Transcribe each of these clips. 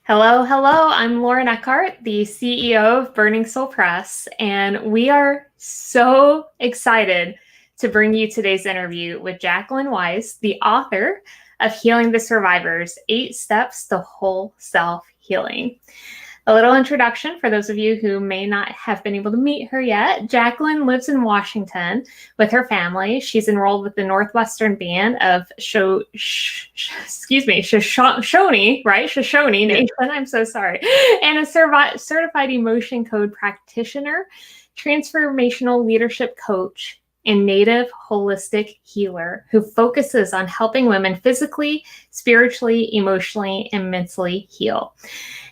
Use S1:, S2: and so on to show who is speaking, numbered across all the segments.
S1: Hello, hello. I'm Lauren Eckhart, the CEO of Burning Soul Press, and we are so excited to bring you today's interview with Jacquelyn Weis, the author of Healing the Survivors: 8 Steps to Whole Self Healing. A little introduction for those of you who may not have been able to meet her yet. Jacquelyn lives in Washington with her family. She's enrolled with the Northwestern Band of Shoshone, right? Shoshone Nation. I'm so sorry. And a certified emotion code practitioner, transformational leadership coach, and native holistic healer who focuses on helping women physically, spiritually, emotionally, and mentally heal.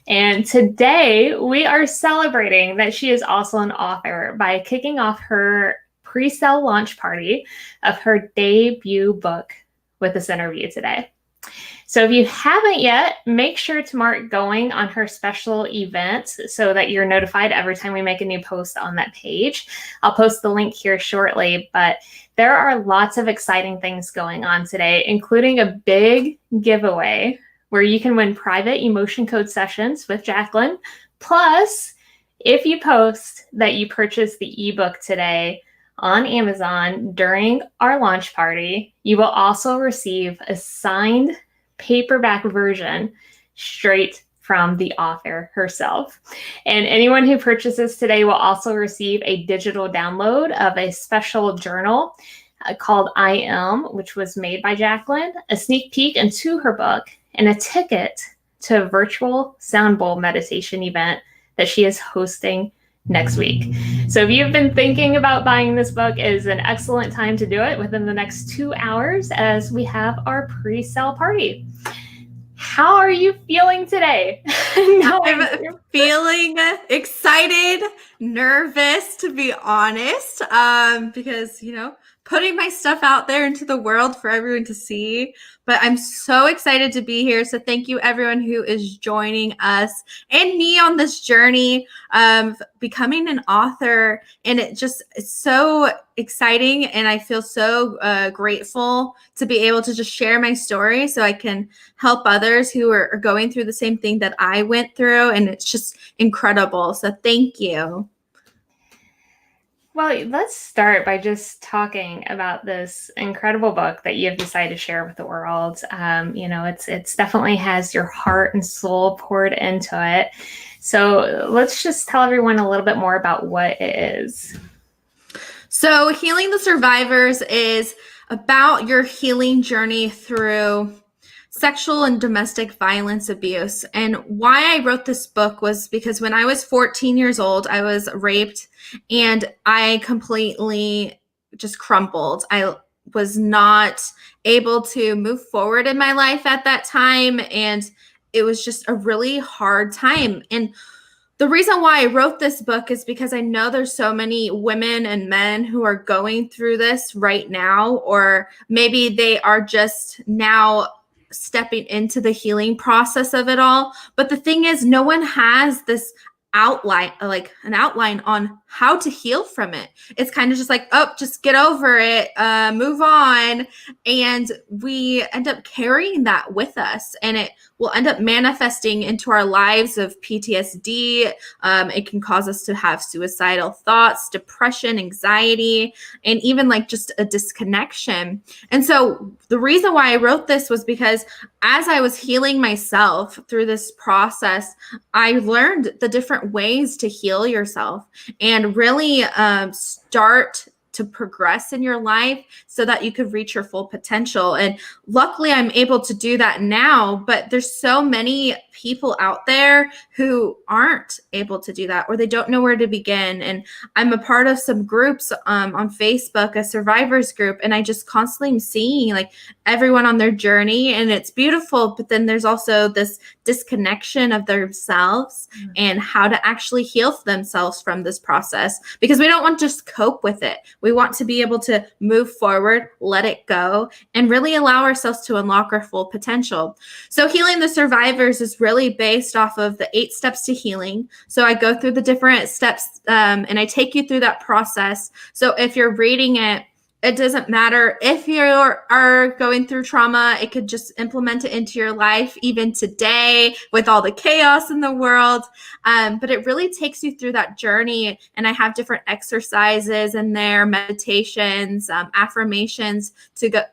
S1: And today we are celebrating that she is also an author by kicking off her pre-sale launch party of her debut book with this interview today. So if you haven't yet, make sure to mark going on her special event so that you're notified every time we make a new post on that page. I'll post the link here shortly, but there are lots of exciting things going on today, including a big giveaway where you can win private emotion code sessions with Jacquelyn. Plus, if you post that you purchased the ebook today on Amazon during our launch party, you will also receive a signed paperback version straight from the author herself. And anyone who purchases today will also receive a digital download of a special journal called I Am, which was made by Jacquelyn, a sneak peek into her book, and a ticket to a virtual sound bowl meditation event that she is hosting next week. So if you've been thinking about buying this book, it is an excellent time to do it within the next 2 hours as we have our pre-sale party. How are you feeling today?
S2: I'm feeling excited, nervous, to be honest, because, putting my stuff out there into the world for everyone to see. But I'm so excited to be here. So thank you, everyone who is joining us and me on this journey of becoming an author. And it's so exciting. And I feel so grateful to be able to just share my story so I can help others who are going through the same thing that I went through. And it's just incredible. So thank you.
S1: Well, let's start by just talking about this incredible book that you have decided to share with the world. It's definitely has your heart and soul poured into it. So let's just tell everyone a little bit more about what it is.
S2: So Healing the Survivors is about your healing journey through sexual and domestic violence abuse. And why I wrote this book was because when I was 14 years old, I was raped and I completely just crumbled. I was not able to move forward in my life at that time. And it was just a really hard time. And the reason why I wrote this book is because I know there's so many women and men who are going through this right now, or maybe they are just now stepping into the healing process of it all. But the thing is, no one has this outline, like an outline on how to heal from it. It's kind of just like, oh, just get over it, move on. And we end up carrying that with us, and it will end up manifesting into our lives of PTSD. It can cause us to have suicidal thoughts, depression, anxiety, and even like just a disconnection. And so the reason why I wrote this was because as I was healing myself through this process, I learned the different ways to heal yourself and really start to progress in your life so that you could reach your full potential. And luckily I'm able to do that now, but there's so many people out there who aren't able to do that, or they don't know where to begin. And I'm a part of some groups on Facebook, a survivors group, and I just constantly am seeing like everyone on their journey, and it's beautiful, but then there's also this disconnection of themselves and how to actually heal themselves from this process, because we don't want to just cope with it. We want to be able to move forward, let it go, and really allow ourselves to unlock our full potential. So Healing the Survivors is really based off of the 8 steps to healing. So I go through the different steps and I take you through that process. So if you're reading it, it doesn't matter if you are going through trauma. It could just implement it into your life, even today with all the chaos in the world. But it really takes you through that journey. And I have different exercises in there, meditations, affirmations to go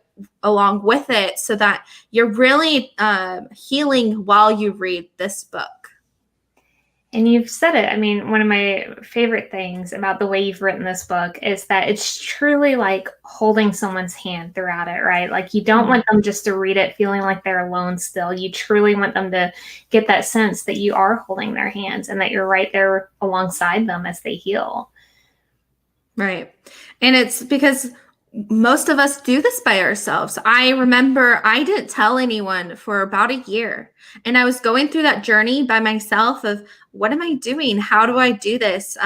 S2: along with it, so that you're really healing while you read this book.
S1: And you've said it. I mean, one of my favorite things about the way you've written this book is that it's truly like holding someone's hand throughout it, right? Like you don't want them just to read it feeling like they're alone still. You truly want them to get that sense that you are holding their hands and that you're right there alongside them as they heal.
S2: Right. And it's because most of us do this by ourselves. I remember I didn't tell anyone for about a year. And I was going through that journey by myself of, what am I doing? How do I do this?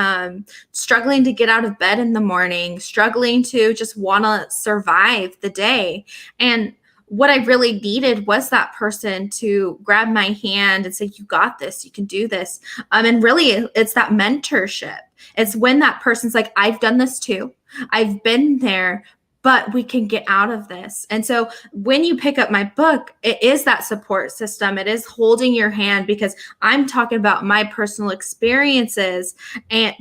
S2: Struggling to get out of bed in the morning, struggling to just want to survive the day. And what I really needed was that person to grab my hand and say, you got this, you can do this. And really, it's that mentorship. It's when that person's like, I've done this too. I've been there, but we can get out of this. And so when you pick up my book, it is that support system. It is holding your hand, because I'm talking about my personal experiences,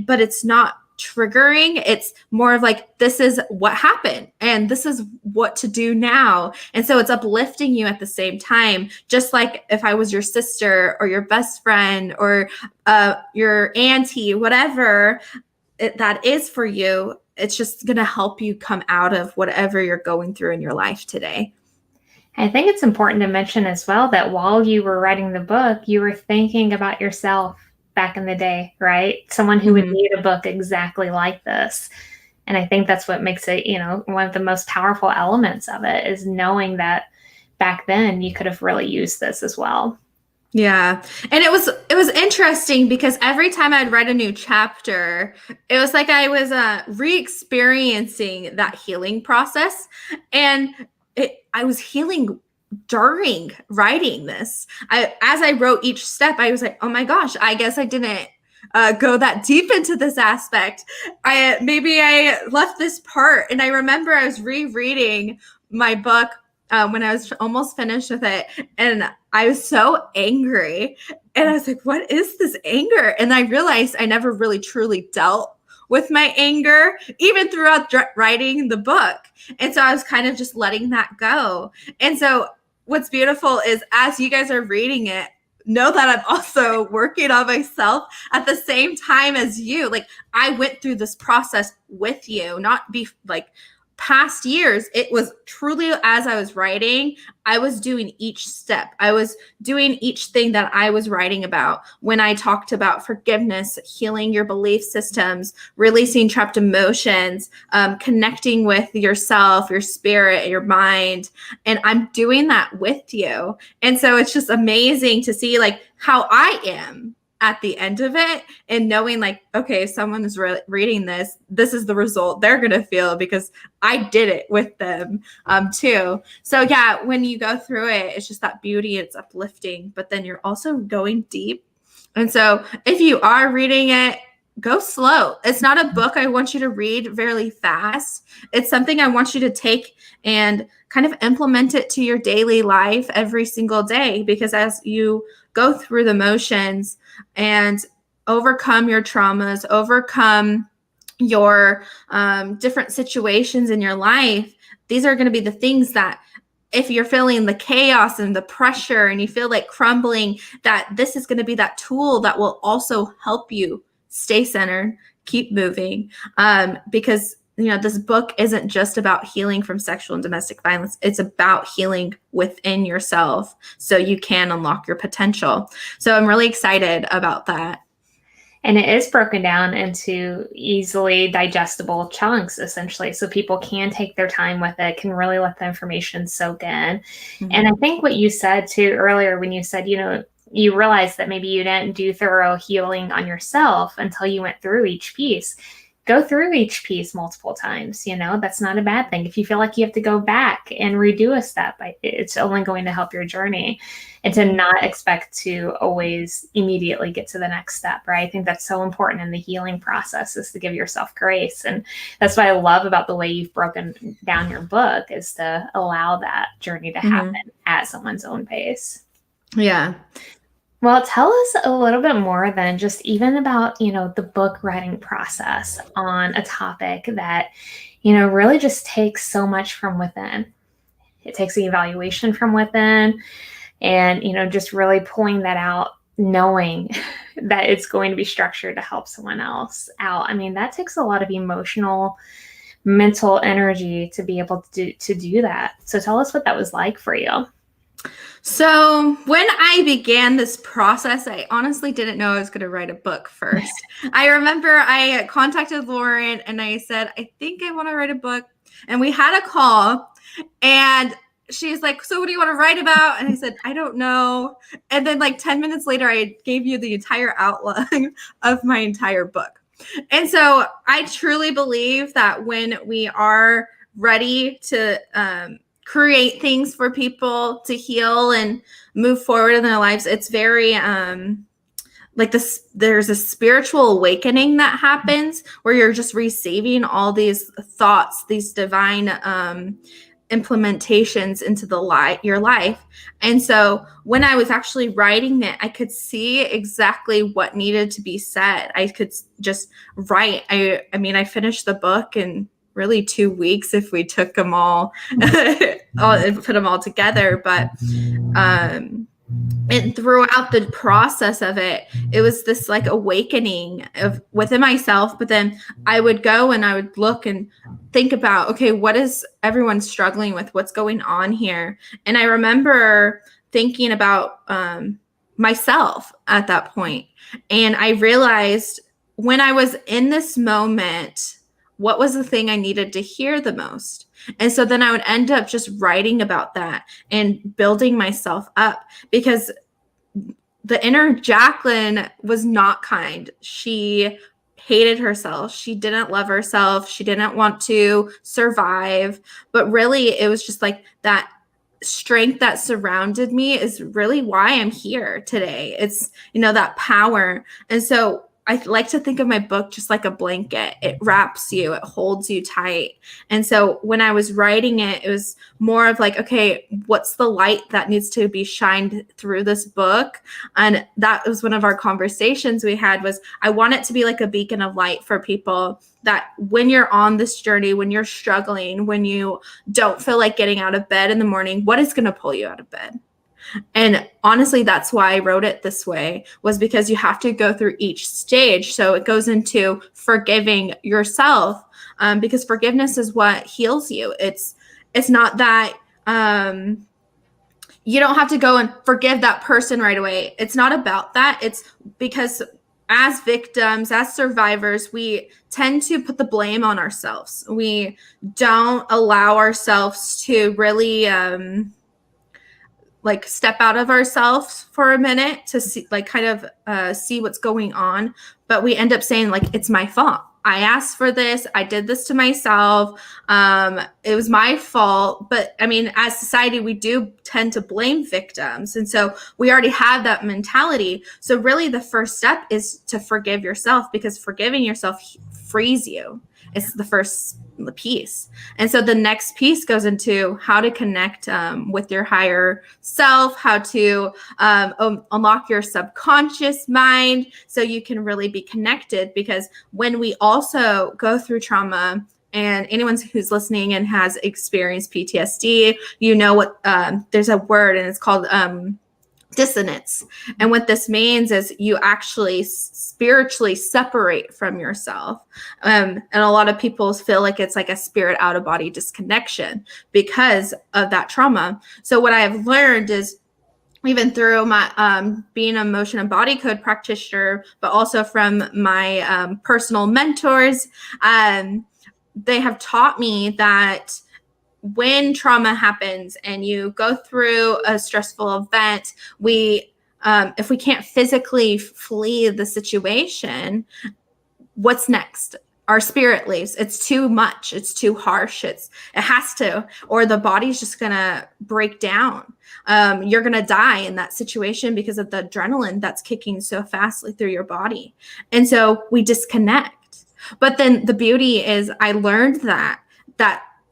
S2: but it's not triggering. It's more of like, this is what happened and this is what to do now. And so it's uplifting you at the same time, just like if I was your sister or your best friend or your auntie, whatever that is for you. It's just going to help you come out of whatever you're going through in your life today.
S1: I think it's important to mention as well that while you were writing the book, you were thinking about yourself back in the day, right? Someone who would need a book exactly like this. And I think that's what makes it, one of the most powerful elements of it, is knowing that back then you could have really used this as well.
S2: Yeah. And it was interesting, because every time I'd read a new chapter, it was like I was re-experiencing that healing process. And I was healing during writing this. As I wrote each step, I was like, oh my gosh, I guess I didn't go that deep into this aspect. Maybe I left this part. And I remember I was rereading my book when I was almost finished with it, and I was so angry, and I was like, what is this anger? And I realized I never really truly dealt with my anger, even throughout writing the book. And so I was kind of just letting that go. And so what's beautiful is, as you guys are reading it, know that I'm also working on myself at the same time as you. Like, I went through this process with you, not be like past years. It was truly, as I was writing, I was doing each step. I was doing each thing that I was writing about. When I talked about forgiveness, healing your belief systems, releasing trapped emotions, connecting with yourself, your spirit, your mind. And I'm doing that with you. And so it's just amazing to see like how I am at the end of it, and knowing like, okay, if someone is reading this, this is the result they're going to feel, because I did it with them too. So yeah, when you go through it, it's just that beauty, it's uplifting, but then you're also going deep. And so if you are reading it, go slow. It's not a book I want you to read very fast. It's something I want you to take and kind of implement it to your daily life every single day, because as you go through the motions and overcome your traumas, overcome your different situations in your life, these are going to be the things that, if you're feeling the chaos and the pressure and you feel like crumbling, that this is going to be that tool that will also help you stay centered, keep moving, because this book isn't just about healing from sexual and domestic violence. It's about healing within yourself so you can unlock your potential. So I'm really excited about that.
S1: And it is broken down into easily digestible chunks, essentially, so people can take their time with it, can really let the information soak in. Mm-hmm. And I think what you said too earlier, when you said, you realized that maybe you didn't do thorough healing on yourself until you went through each piece. go through each piece multiple times. That's not a bad thing. If you feel like you have to go back and redo a step, it's only going to help your journey, and to not expect to always immediately get to the next step, right? I think that's so important in the healing process, is to give yourself grace. And that's what I love about the way you've broken down your book, is to allow that journey to happen at someone's own pace.
S2: Yeah.
S1: Well, tell us a little bit more than just even about, the book writing process on a topic that, really just takes so much from within. It takes the evaluation from within, and, just really pulling that out, knowing that it's going to be structured to help someone else out. I mean, that takes a lot of emotional, mental energy to be able to do that. So tell us what that was like for you.
S2: So when I began this process, I honestly didn't know I was going to write a book first. I remember I contacted Lauren and I said, I think I want to write a book. And we had a call, and she's like, so what do you want to write about? And I said, I don't know. And then like 10 minutes later, I gave you the entire outline of my entire book. And so I truly believe that when we are ready to create things for people to heal and move forward in their lives, it's very like this, there's a spiritual awakening that happens where you're just receiving all these thoughts, these divine implementations into your life. And so when I was actually writing it, I could see exactly what needed to be said. I could just write. I mean, I finished the book in really 2 weeks if we took them all and put them all together. But and throughout the process of it, it was this like awakening of within myself. But then I would go and I would look and think about, okay, what is everyone struggling with? What's going on here? And I remember thinking about myself at that point. And I realized when I was in this moment, what was the thing I needed to hear the most? And so then I would end up just writing about that and building myself up, because the inner Jacquelyn was not kind. She hated herself. She didn't love herself. She didn't want to survive. But really, it was just like that strength that surrounded me is really why I'm here today. It's, that power. And so I like to think of my book just like a blanket. It wraps you, it holds you tight. And so when I was writing it, it was more of like, okay, what's the light that needs to be shined through this book? And that was one of our conversations we had, was I want it to be like a beacon of light for people, that when you're on this journey, when you're struggling, when you don't feel like getting out of bed in the morning, what is going to pull you out of bed? And honestly, that's why I wrote it this way, was because you have to go through each stage. So it goes into forgiving yourself, because forgiveness is what heals you. It's not that you don't have to go and forgive that person right away. It's not about that. It's because as victims, as survivors, we tend to put the blame on ourselves. We don't allow ourselves to really like step out of ourselves for a minute to see, like kind of see what's going on. But we end up saying like, it's my fault. I asked for this. I did this to myself. It was my fault. But I mean, as society, we do tend to blame victims. And so we already have that mentality. So really the first step is to forgive yourself, because forgiving yourself frees you. It's the first piece. And so the next piece goes into how to connect with your higher self, how to unlock your subconscious mind so you can really be connected. Because when we also go through trauma, and anyone who's listening and has experienced PTSD, what there's a word, and it's called dissonance. And what this means is you actually spiritually separate from yourself. And a lot of people feel like it's like a spirit out of body disconnection because of that trauma. So what I have learned is, even through my being a motion and body code practitioner, but also from my personal mentors, they have taught me that when trauma happens and you go through a stressful event, if we can't physically flee the situation, what's next? our spirit leaves. It's too much. It's too harsh. It has to, or the body's just going to break down. You're going to die in that situation because of the adrenaline that's kicking so fastly through your body. And so we disconnect. But then the beauty is I learned that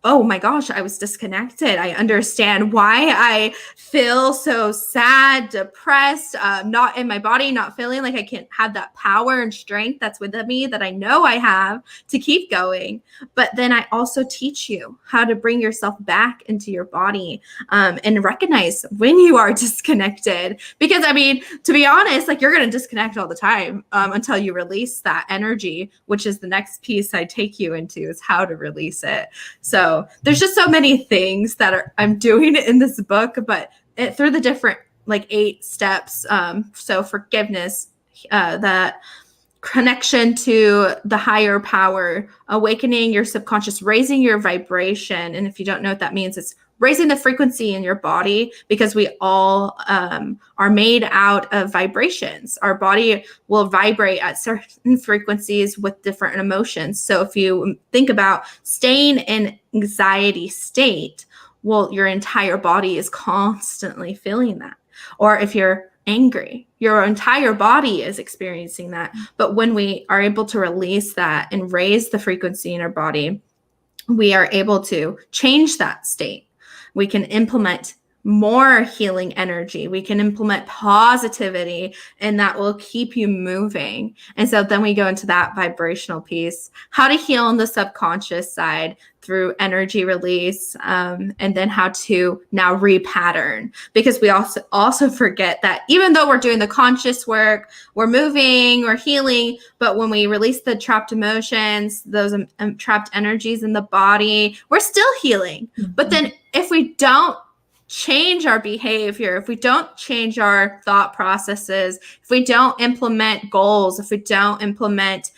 S2: oh my gosh, I was disconnected. I understand why I feel so sad, depressed, not in my body, not feeling like I can have that power and strength that's within me that I know I have to keep going. But then I also teach you how to bring yourself back into your body, and recognize when you are disconnected. Because I mean, to be honest, like you're going to disconnect all the time until you release that energy, which is the next piece I take you into, is how to release it. So there's just so many things that I'm doing in this book, but through the different like 8 steps. So forgiveness, that connection to the higher power, awakening your subconscious, raising your vibration. And if you don't know what that means, it's raising the frequency in your body, because we all are made out of vibrations. Our body will vibrate at certain frequencies with different emotions. So if you think about staying in anxiety state, well, your entire body is constantly feeling that. Or if you're angry, your entire body is experiencing that. But when we are able to release that and raise the frequency in our body, we are able to change that state. We can implement more healing energy. We can implement positivity, and that will keep you moving. And so then we go into that vibrational piece, how to heal on the subconscious side through energy release, and then how to now repattern, because we also forget that even though we're doing the conscious work, we're moving, we're healing, but when we release the trapped emotions, those trapped energies in the body, we're still healing. Mm-hmm. But then if we don't change our behavior, if we don't change our thought processes, if we don't implement goals, if we don't implement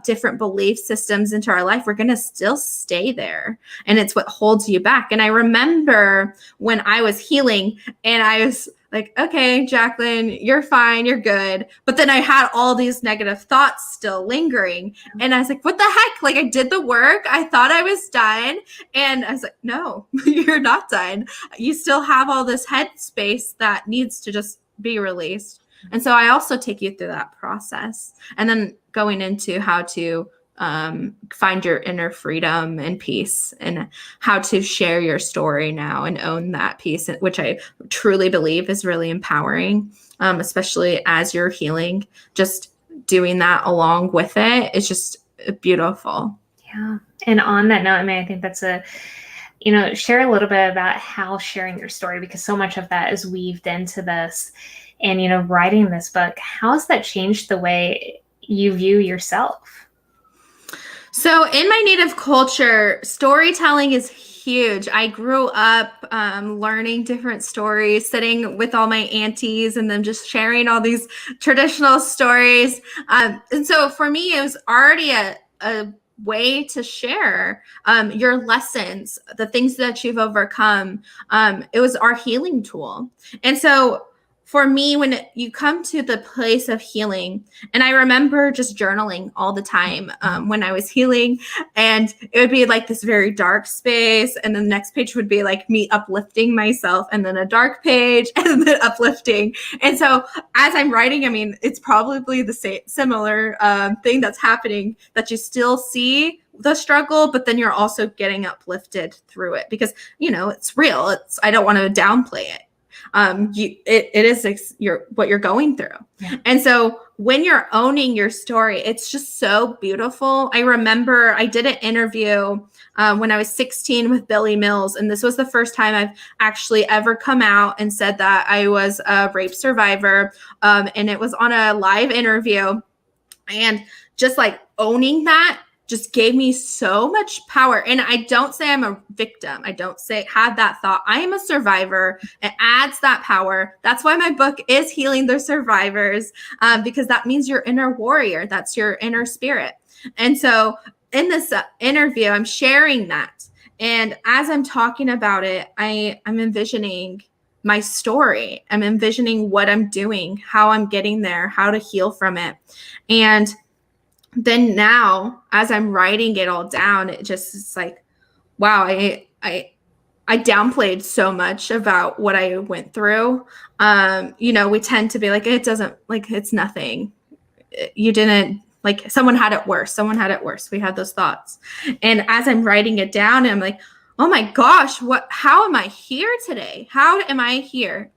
S2: different belief systems into our life, we're going to still stay there. And it's what holds you back. And I remember when I was healing and I was like, okay, Jacquelyn, you're fine, you're good. But then I had all these negative thoughts still lingering. And I was like, what the heck? Like, I did the work. I thought I was done. And I was like, no, you're not done. You still have all this headspace that needs to just be released. And so I also take you through that process. And then going into how to find your inner freedom and peace, and how to share your story now and own that piece, which I truly believe is really empowering, especially as you're healing. Just doing that along with it is just beautiful.
S1: Yeah. And on that note, I mean, I think that's share a little bit about how sharing your story, because so much of that is weaved into this. And, writing this book, how has that changed the way you view yourself?
S2: So in my native culture, storytelling is huge. I grew up learning different stories, sitting with all my aunties and then just sharing all these traditional stories. And so for me, it was already a way to share your lessons, the things that you've overcome. It was our healing tool. And so for me, when you come to the place of healing, and I remember just journaling all the time when I was healing, and it would be like this very dark space, and then the next page would be like me uplifting myself, and then a dark page, and then uplifting. And so as I'm writing, I mean, it's probably the similar thing that's happening, that you still see the struggle, but then you're also getting uplifted through it, because, it's real. I don't want to downplay it. It is what you're going through. Yeah. And so when you're owning your story, it's just so beautiful. I remember I did an interview when I was 16 with Billy Mills, and this was the first time I've actually ever come out and said that I was a rape survivor. And it was on a live interview, and just like owning that just gave me so much power. And I don't say I'm a victim. I don't say have that thought. I am a survivor. It adds that power. That's why my book is Healing the Survivors, because that means your inner warrior. That's your inner spirit. And so in this interview, I'm sharing that. And as I'm talking about it, I'm envisioning my story. I'm envisioning what I'm doing, how I'm getting there, how to heal from it. And then now as I'm writing it all down, it's like, wow, I downplayed so much about what I went through. We tend to be like, it doesn't, like, it's nothing. You didn't, like, someone had it worse. Someone had it worse. We had those thoughts. And as I'm writing it down, I'm like, oh my gosh, how am I here today? How am I here?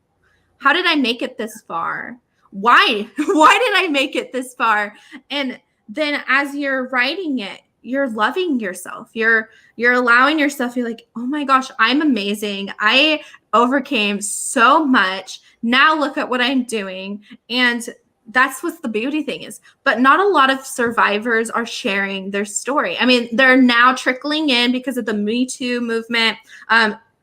S2: How did I make it this far? Why? Why did I make it this far? And then as you're writing it, you're loving yourself. You're allowing yourself, you're like, oh my gosh, I'm amazing. I overcame so much. Now look at what I'm doing. And that's what the beauty thing is. But not a lot of survivors are sharing their story. I mean, they're now trickling in because of the Me Too movement.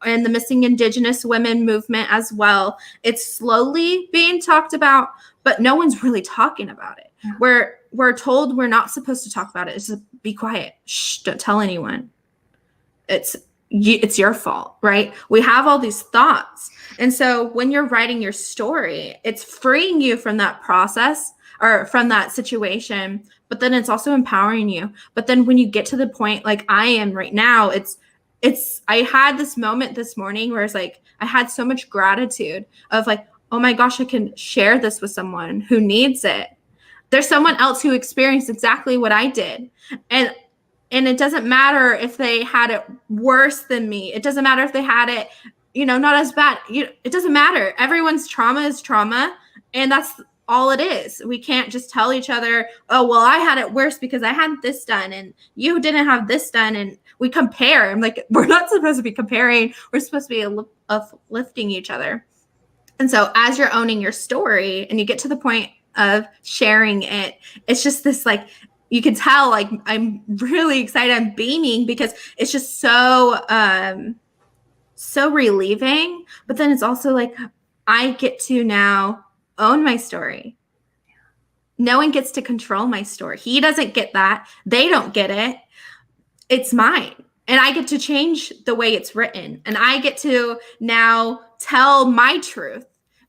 S2: And the missing Indigenous women movement as well. It's slowly being talked about, but no one's really talking about it. Yeah. We're told we're not supposed to talk about it. It's just be quiet. Shh, don't tell anyone. It's your fault, right? We have all these thoughts. And so when you're writing your story, it's freeing you from that process or from that situation, but then it's also empowering you. But then when you get to the point like I am right now, I had this moment this morning where it's like, I had so much gratitude of like, oh my gosh, I can share this with someone who needs it. There's someone else who experienced exactly what I did. And it doesn't matter if they had it worse than me. It doesn't matter if they had it, not as bad. It doesn't matter. Everyone's trauma is trauma. And that's all it is. We can't just tell each other, oh, well, I had it worse because I had this done and you didn't have this done. And we compare. I'm like, we're not supposed to be comparing. We're supposed to be uplifting each other. And so as you're owning your story and you get to the point of sharing it, it's just this, like, you can tell, like, I'm really excited. I'm beaming because it's just so relieving. But then it's also like, I get to now own my story. No one gets to control my story. He doesn't get that. They don't get it. It's mine. And I get to change the way it's written. And I get to now tell my truth,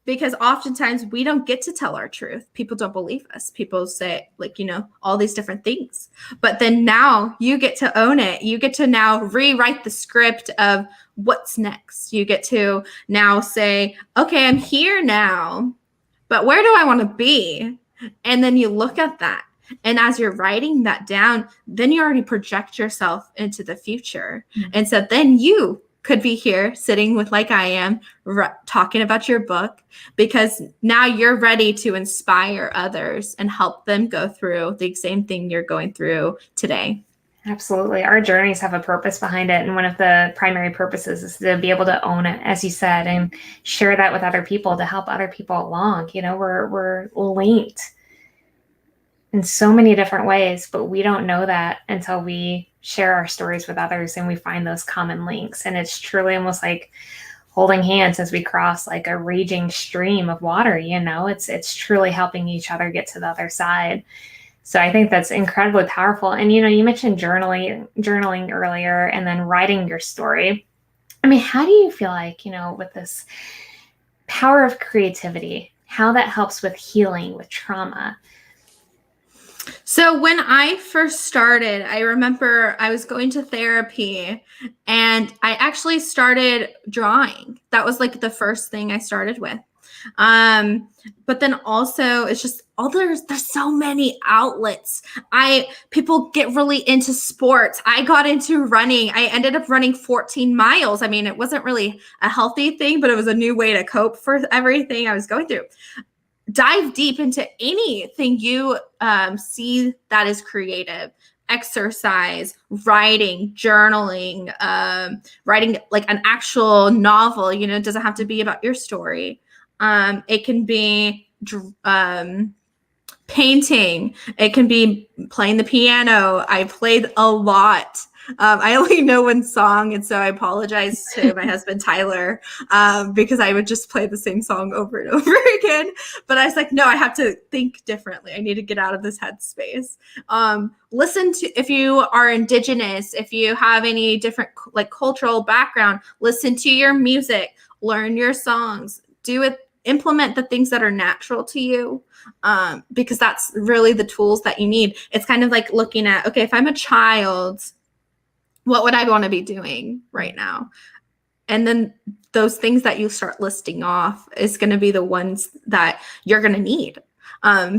S2: because oftentimes we don't get to tell our truth. People don't believe us. People say, like, all these different things. But then now you get to own it. You get to now rewrite the script of what's next. You get to now say, okay, I'm here now, but where do I want to be? And then you look at that. And as you're writing that down, then you already project yourself into the future. Mm-hmm. And so then you could be here sitting with, like I am, talking about your book, because now you're ready to inspire others and help them go through the same thing you're going through today.
S1: Absolutely. Our journeys have a purpose behind it. And one of the primary purposes is to be able to own it, as you said, and share that with other people to help other people along. We're linked in so many different ways, but we don't know that until we share our stories with others and we find those common links. And it's truly almost like holding hands as we cross like a raging stream of water. It's truly helping each other get to the other side. So I think that's incredibly powerful. And, you mentioned journaling earlier and then writing your story. I mean, how do you feel like, with this power of creativity, how that helps with healing, with trauma?
S2: So when I first started, I remember I was going to therapy and I actually started drawing. That was like the first thing I started with. But then also it's just there's so many outlets. People get really into sports. I got into running. I ended up running 14 miles. I mean, it wasn't really a healthy thing, but it was a new way to cope for everything I was going through. Dive deep into anything you see that is creative. Exercise, writing, journaling, writing like an actual novel. It doesn't have to be about your story. It can be painting. It can be playing the piano. I played a lot. I only know one song, and so I apologize to my husband, Tyler, because I would just play the same song over and over again. But I was like, no, I have to think differently. I need to get out of this headspace. Listen to, if you are Indigenous, if you have any different like cultural background, listen to your music, learn your songs, do it implement the things that are natural to you, because that's really the tools that you need. It's kind of like looking at, okay, if I'm a child, what would I want to be doing right now? And then those things that you start listing off is going to be the ones that you're going to need.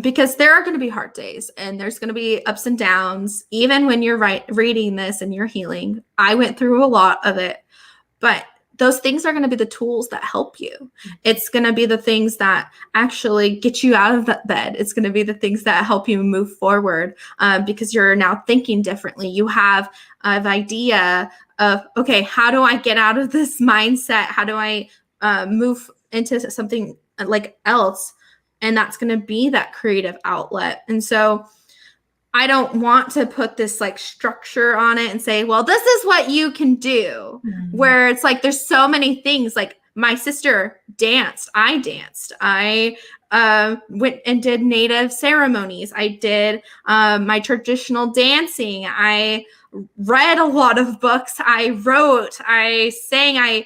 S2: Because there are going to be hard days and there's going to be ups and downs. Even when you're reading this and you're healing, I went through a lot of it, but those things are going to be the tools that help you. It's going to be the things that actually get you out of that bed. It's going to be the things that help you move forward, because you're now thinking differently. You have an idea of, okay, how do I get out of this mindset? How do I move into something like else? And that's going to be that creative outlet. And so I don't want to put this like structure on it and say, well, this is what you can do, where it's like, there's so many things. Like my sister danced. I went and did native ceremonies. I did my traditional dancing. I read a lot of books. I wrote, I sang, I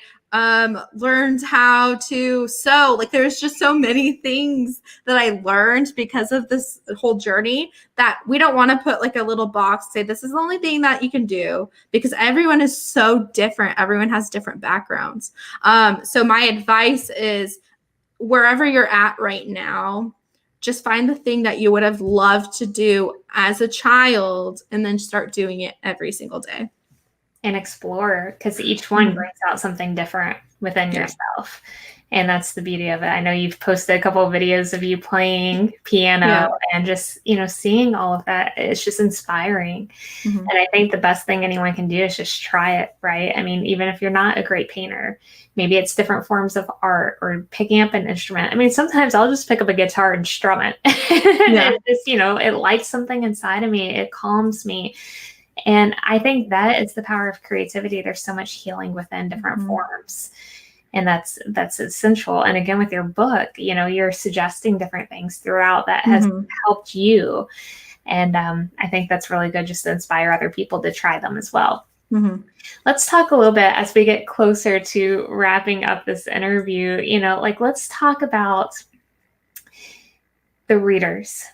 S2: learned how to sew. Like there's just so many things that I learned because of this whole journey that we don't want to put like a little box, say this is the only thing that you can do, because everyone is so different. Everyone has different backgrounds. So my advice is, wherever you're at right now, just find the thing that you would have loved to do as a child and then start doing it every single day.
S1: And explore, because each one brings out something different within yourself. And that's the beauty of it. I know you've posted a couple of videos of you playing piano and just, seeing all of that. It's just inspiring. And I think the best thing anyone can do is just try it, right? I mean, even if you're not a great painter, maybe it's different forms of art or picking up an instrument. I mean, sometimes I'll just pick up a guitar and strum it. And it just, it lights something inside of me. It calms me. And I think that is the power of creativity. There's so much healing within different forms. And that's essential. And again, with your book, you're suggesting different things throughout that has helped you. And I think that's really good, just to inspire other people to try them as well. Let's talk a little bit as we get closer to wrapping up this interview, let's talk about the readers.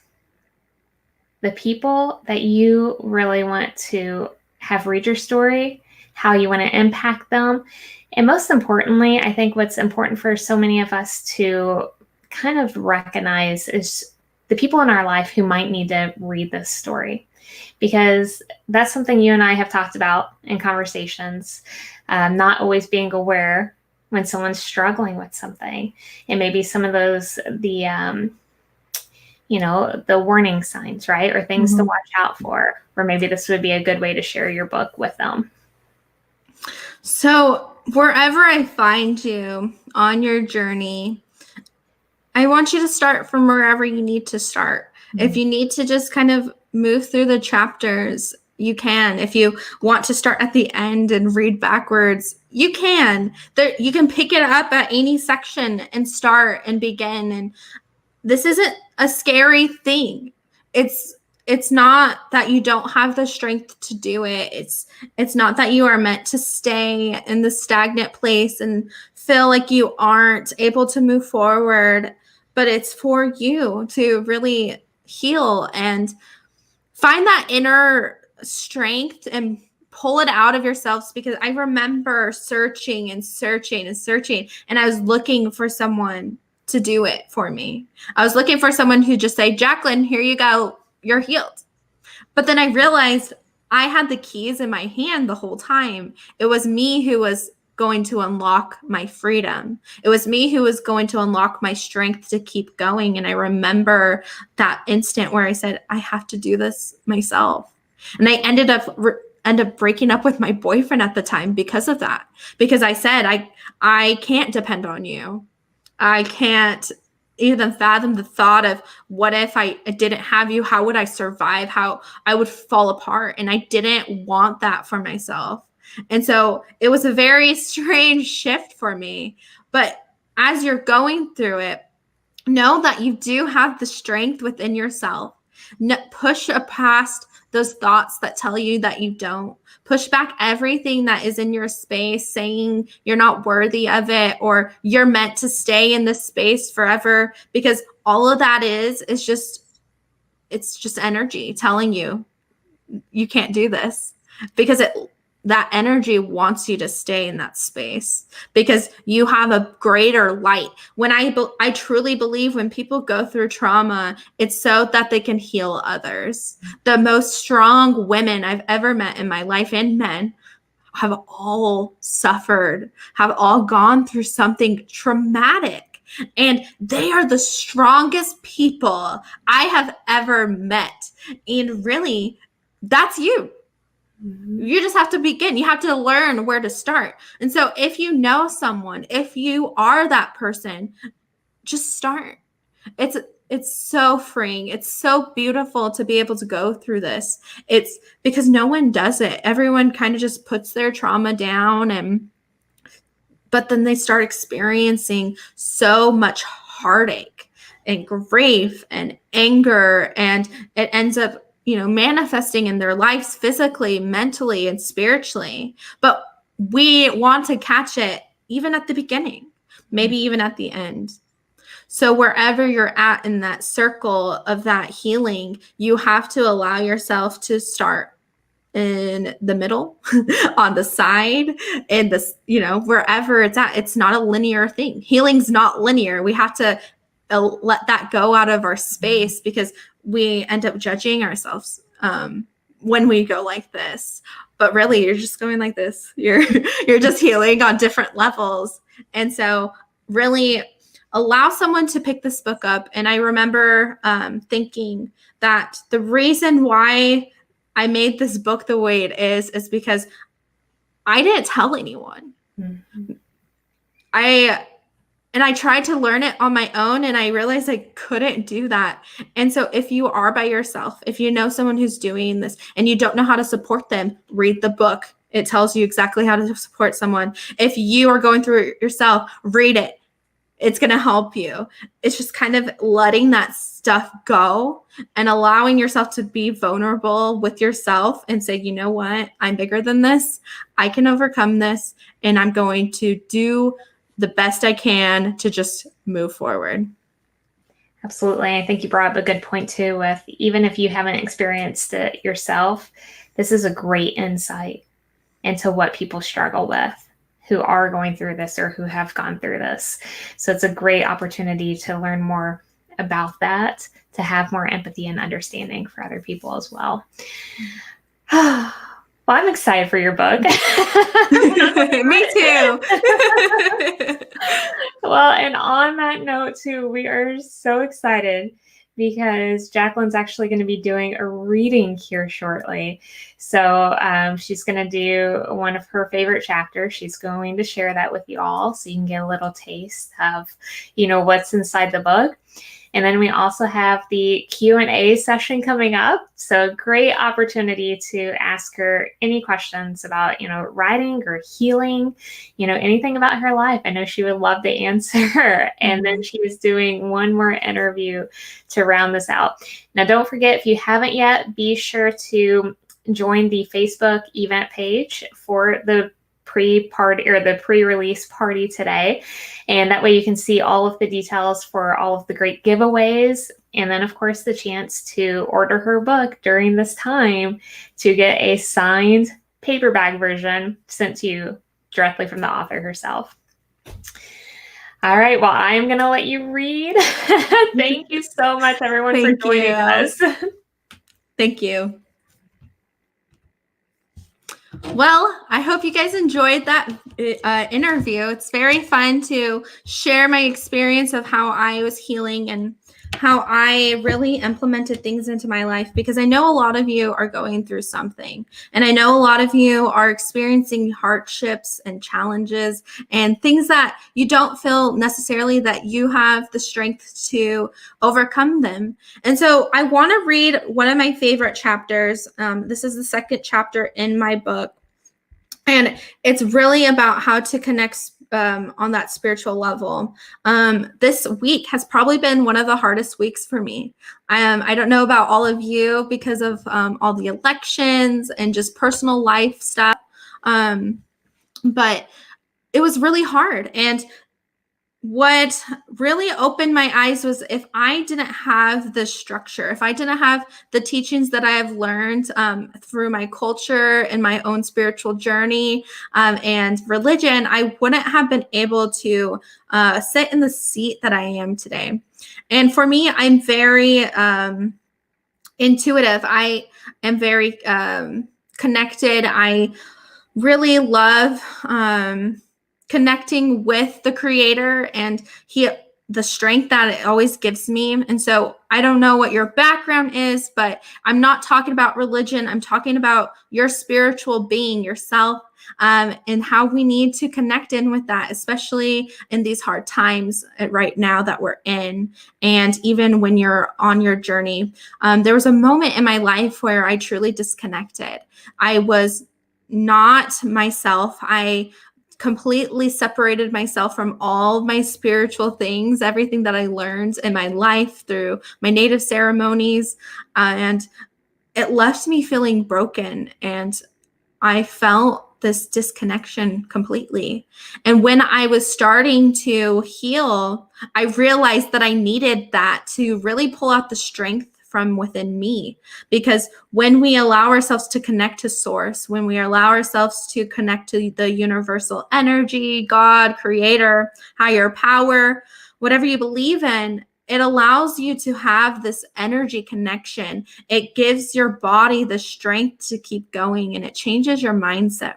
S1: The people that you really want to have read your story, how you want to impact them. And most importantly, I think what's important for so many of us to kind of recognize is the people in our life who might need to read this story. Because that's something you and I have talked about in conversations, not always being aware when someone's struggling with something. And maybe some of those, the warning signs, right? Or things to watch out for, or maybe this would be a good way to share your book with them.
S2: So wherever I find you on your journey, I want you to start from wherever you need to start. If you need to just kind of move through the chapters, you can. If you want to start at the end and read backwards, you can. You can pick it up at any section and start and begin. And this isn't a scary thing. It's not that you don't have the strength to do it. It's not that you are meant to stay in the stagnant place and feel like you aren't able to move forward, but it's for you to really heal and find that inner strength and pull it out of yourselves. Because I remember searching and searching and searching, and I was looking for someone to do it for me. I was looking for someone who just say, Jacquelyn, here you go, you're healed. But then I realized I had the keys in my hand the whole time. It was me who was going to unlock my freedom. It was me who was going to unlock my strength to keep going. And I remember that instant where I said, I have to do this myself. And I ended up breaking up with my boyfriend at the time because of that. Because I said, I can't depend on you. I can't even fathom the thought of what if I didn't have you? How would I survive? How I would fall apart. And I didn't want that for myself. And so it was a very strange shift for me. But as you're going through it, know that you do have the strength within yourself. Push past those thoughts that tell you that you don't. Push back everything that is in your space saying you're not worthy of it or you're meant to stay in this space forever, because all of that is just, it's just energy telling you you can't do this, because that energy wants you to stay in that space because you have a greater light. When I truly believe when people go through trauma, it's so that they can heal others. The most strong women I've ever met in my life, and men, have all suffered, have all gone through something traumatic. And they are the strongest people I have ever met. And really, that's you. You just have to begin. You have to learn where to start. And so if you know someone, if you are that person, just start. It's so freeing. It's so beautiful to be able to go through this. It's because no one does it. Everyone kind of just puts their trauma down, but then they start experiencing so much heartache and grief and anger, and it ends up manifesting in their lives physically, mentally, and spiritually. But we want to catch it even at the beginning, maybe even at the end. So wherever you're at in that circle of that healing, you have to allow yourself to start in the middle, on the side, and this, wherever it's at. It's not a linear thing. Healing's not linear. We have to let that go out of our space, because we end up judging ourselves when we go like this. But really, you're just going like this. You're just healing on different levels. And so really allow someone to pick this book up. And I remember thinking that the reason why I made this book the way it is because I didn't tell anyone. Mm-hmm. I tried to learn it on my own, and I realized I couldn't do that. And so if you are by yourself, if you know someone who's doing this and you don't know how to support them, read the book. It tells you exactly how to support someone. If you are going through it yourself, read it. It's going to help you. It's just kind of letting that stuff go and allowing yourself to be vulnerable with yourself and say, you know what? I'm bigger than this. I can overcome this, and I'm going to do the best I can to just move forward.
S1: Absolutely. I think you brought up a good point too, with even if you haven't experienced it yourself, this is a great insight into what people struggle with who are going through this or who have gone through this. So it's a great opportunity to learn more about that, to have more empathy and understanding for other people as well. Well, I'm excited for your book.
S2: Me too.
S1: Well, and on that note too, we are so excited because Jacquelyn's actually going to be doing a reading here shortly. So she's going to do one of her favorite chapters. She's going to share that with you all so you can get a little taste of, what's inside the book. And then we also have the Q&A session coming up. So great opportunity to ask her any questions about, writing or healing, anything about her life. I know she would love to answer. And then she is doing one more interview to round this out. Now, don't forget, if you haven't yet, be sure to join the Facebook event page for the pre-party or the pre-release party today. And that way you can see all of the details for all of the great giveaways. And then, of course, the chance to order her book during this time to get a signed paperback version sent to you directly from the author herself. All right. Well, I'm going to let you read. Thank you so much, everyone, for joining us.
S2: Thank you. Well, I hope you guys enjoyed that interview. It's very fun to share my experience of how I was healing and how I really implemented things into my life, because I know a lot of you are going through something, and I know a lot of you are experiencing hardships and challenges and things that you don't feel necessarily that you have the strength to overcome them. And so I want to read one of my favorite chapters. This is the second chapter in my book. And it's really about how to connect on that spiritual level. This week has probably been one of the hardest weeks for me. I don't know about all of you because of all the elections and just personal life stuff, but it was really hard. And what really opened my eyes was if I didn't have the structure, if I didn't have the teachings that I have learned through my culture and my own spiritual journey and religion, I wouldn't have been able to sit in the seat that I am today. And for me, I'm very intuitive. I am very connected. I really love connecting with the Creator and the strength that it always gives me. And so I don't know what your background is, but I'm not talking about religion. I'm talking about your spiritual being, yourself, and how we need to connect in with that, especially in these hard times right now that we're in. And even when you're on your journey, there was a moment in my life where I truly disconnected. I was not myself. I completely separated myself from all of my spiritual things, everything that I learned in my life through my native ceremonies. And it left me feeling broken. And I felt this disconnection completely. And when I was starting to heal, I realized that I needed that to really pull out the strength from within me. Because when we allow ourselves to connect to source, when we allow ourselves to connect to the universal energy, God, creator, higher power, whatever you believe in, it allows you to have this energy connection. It gives your body the strength to keep going, and it changes your mindset.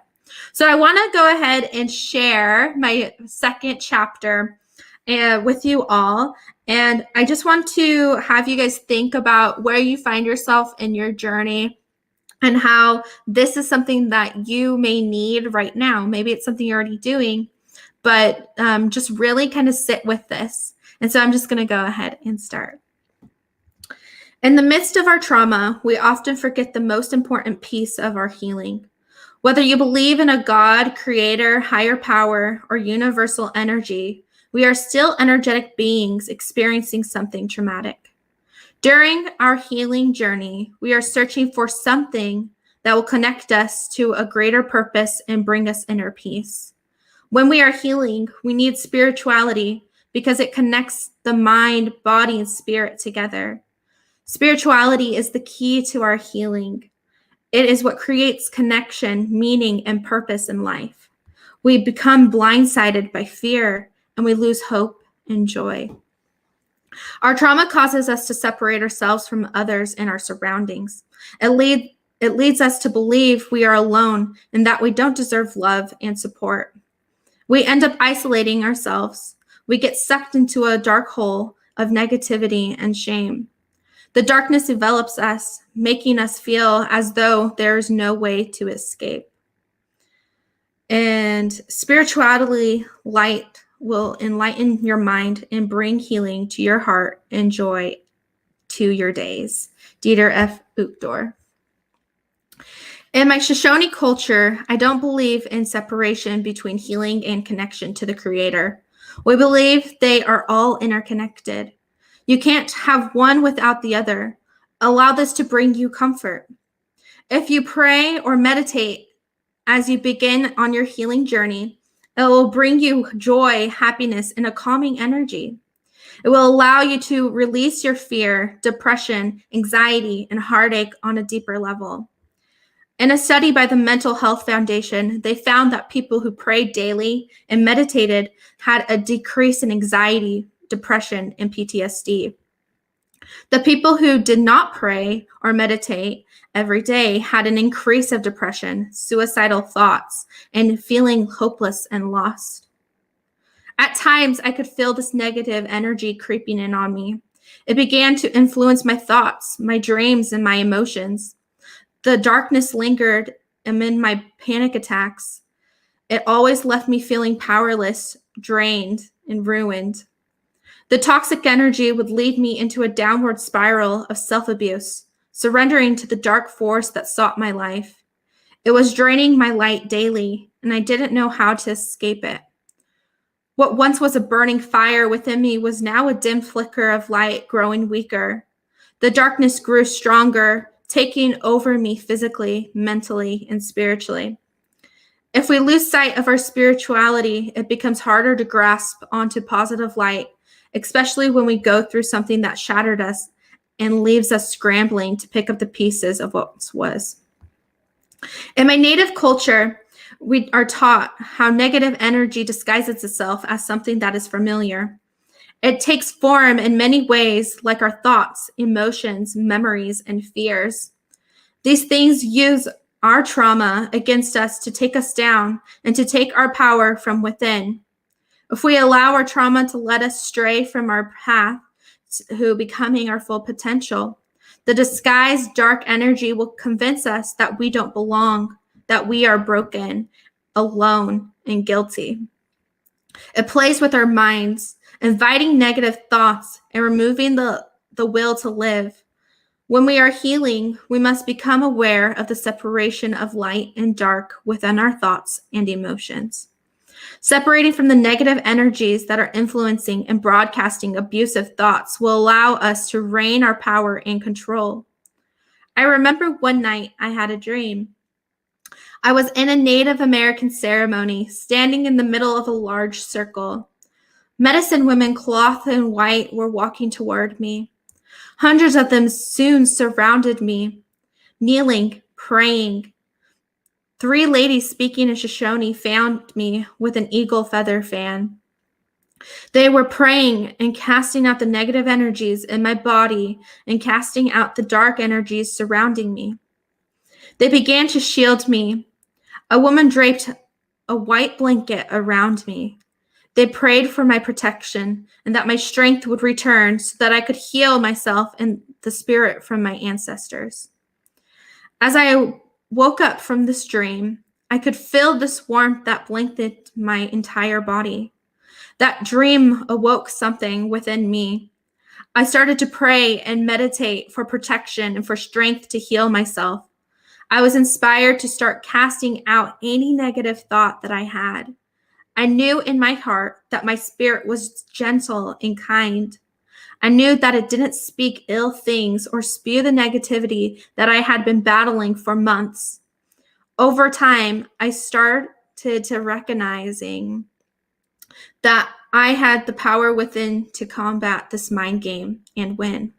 S2: So I want to go ahead and share my second chapter with you all. And I just want to have you guys think about where you find yourself in your journey and how this is something that you may need right now. Maybe it's something you're already doing, but just really kind of sit with this. And so I'm just going to go ahead and start. In the midst of our trauma, we often forget the most important piece of our healing. Whether you believe in a God, creator, higher power, or universal energy, we are still energetic beings experiencing something traumatic. During our healing journey, we are searching for something that will connect us to a greater purpose and bring us inner peace. When we are healing, we need spirituality because it connects the mind, body, and spirit together. Spirituality is the key to our healing. It is what creates connection, meaning, and purpose in life. We become blindsided by fear, and we lose hope and joy. Our trauma causes us to separate ourselves from others and our surroundings. It leads us to believe we are alone and that we don't deserve love and support. We end up isolating ourselves. We get sucked into a dark hole of negativity and shame. The darkness envelops us, making us feel as though there is no way to escape. And spirituality, light, will enlighten your mind and bring healing to your heart and joy to your days. Dieter F. Uchtdorf. In my Shoshone culture, I don't believe in separation between healing and connection to the Creator. We believe they are all interconnected. You can't have one without the other. Allow this to bring you comfort. If you pray or meditate as you begin on your healing journey, it will bring you joy, happiness, and a calming energy. It will allow you to release your fear, depression, anxiety, and heartache on a deeper level. In a study by the Mental Health Foundation, they found that people who prayed daily and meditated had a decrease in anxiety, depression, and PTSD. The people who did not pray or meditate every day had an increase of depression, suicidal thoughts, and feeling hopeless and lost. At times, I could feel this negative energy creeping in on me. It began to influence my thoughts, my dreams, and my emotions. The darkness lingered amid my panic attacks. It always left me feeling powerless, drained, and ruined. The toxic energy would lead me into a downward spiral of self-abuse, surrendering to the dark force that sought my life. It was draining my light daily, and I didn't know how to escape it. What once was a burning fire within me was now a dim flicker of light growing weaker. The darkness grew stronger, taking over me physically, mentally, and spiritually. If we lose sight of our spirituality, it becomes harder to grasp onto positive light, especially when we go through something that shattered us and leaves us scrambling to pick up the pieces of what was. In my native culture, we are taught how negative energy disguises itself as something that is familiar. It takes form in many ways, like our thoughts, emotions, memories, and fears. These things use our trauma against us to take us down and to take our power from within. If we allow our trauma to let us stray from our path to becoming our full potential, the disguised dark energy will convince us that we don't belong, that we are broken, alone, and guilty. It plays with our minds, inviting negative thoughts and removing the will to live. When we are healing, we must become aware of the separation of light and dark within our thoughts and emotions. Separating from the negative energies that are influencing and broadcasting abusive thoughts will allow us to reign our power and control. I remember one night I had a dream. I was in a Native American ceremony, standing in the middle of a large circle. Medicine women clothed in white were walking toward me. Hundreds of them soon surrounded me, kneeling, praying. 3 ladies speaking in Shoshone found me with an eagle feather fan. They were praying and casting out the negative energies in my body and casting out the dark energies surrounding me. They began to shield me. A woman draped a white blanket around me. They prayed for my protection and that my strength would return so that I could heal myself and the spirit from my ancestors. As I woke up from this dream, I could feel this warmth that blanketed my entire body. That dream awoke something within me. I started to pray and meditate for protection and for strength to heal myself. I was inspired to start casting out any negative thought that I had. I knew in my heart that my spirit was gentle and kind. I knew that it didn't speak ill things or spew the negativity that I had been battling for months. Over time, I started to recognizing that I had the power within to combat this mind game and win.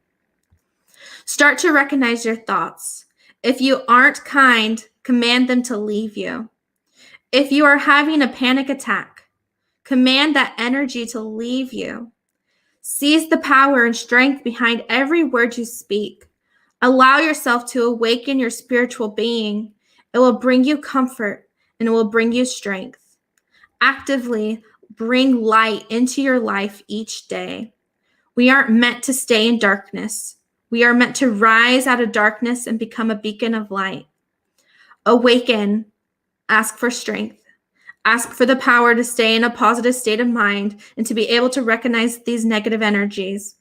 S2: Start to recognize your thoughts. If you aren't kind, command them to leave you. If you are having a panic attack, command that energy to leave you. Seize the power and strength behind every word you speak. Allow yourself to awaken your spiritual being. It will bring you comfort and it will bring you strength. Actively bring light into your life each day. We aren't meant to stay in darkness. We are meant to rise out of darkness and become a beacon of light. Awaken. Ask for strength. Ask for the power to stay in a positive state of mind and to be able to recognize these negative energies.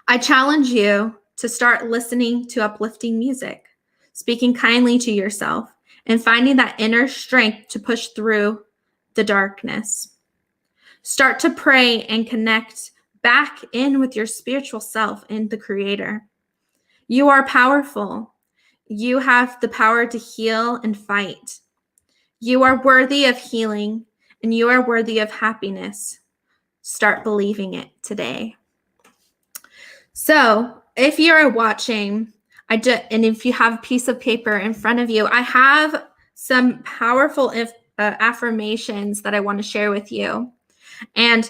S2: I challenge you to start listening to uplifting music, speaking kindly to yourself, and finding that inner strength to push through the darkness. Start to pray and connect back in with your spiritual self and the Creator. You are powerful. You have the power to heal and fight. You are worthy of healing and you are worthy of happiness. Start believing it today. So, if you're watching, and if you have a piece of paper in front of you, I have some powerful affirmations that I want to share with you. And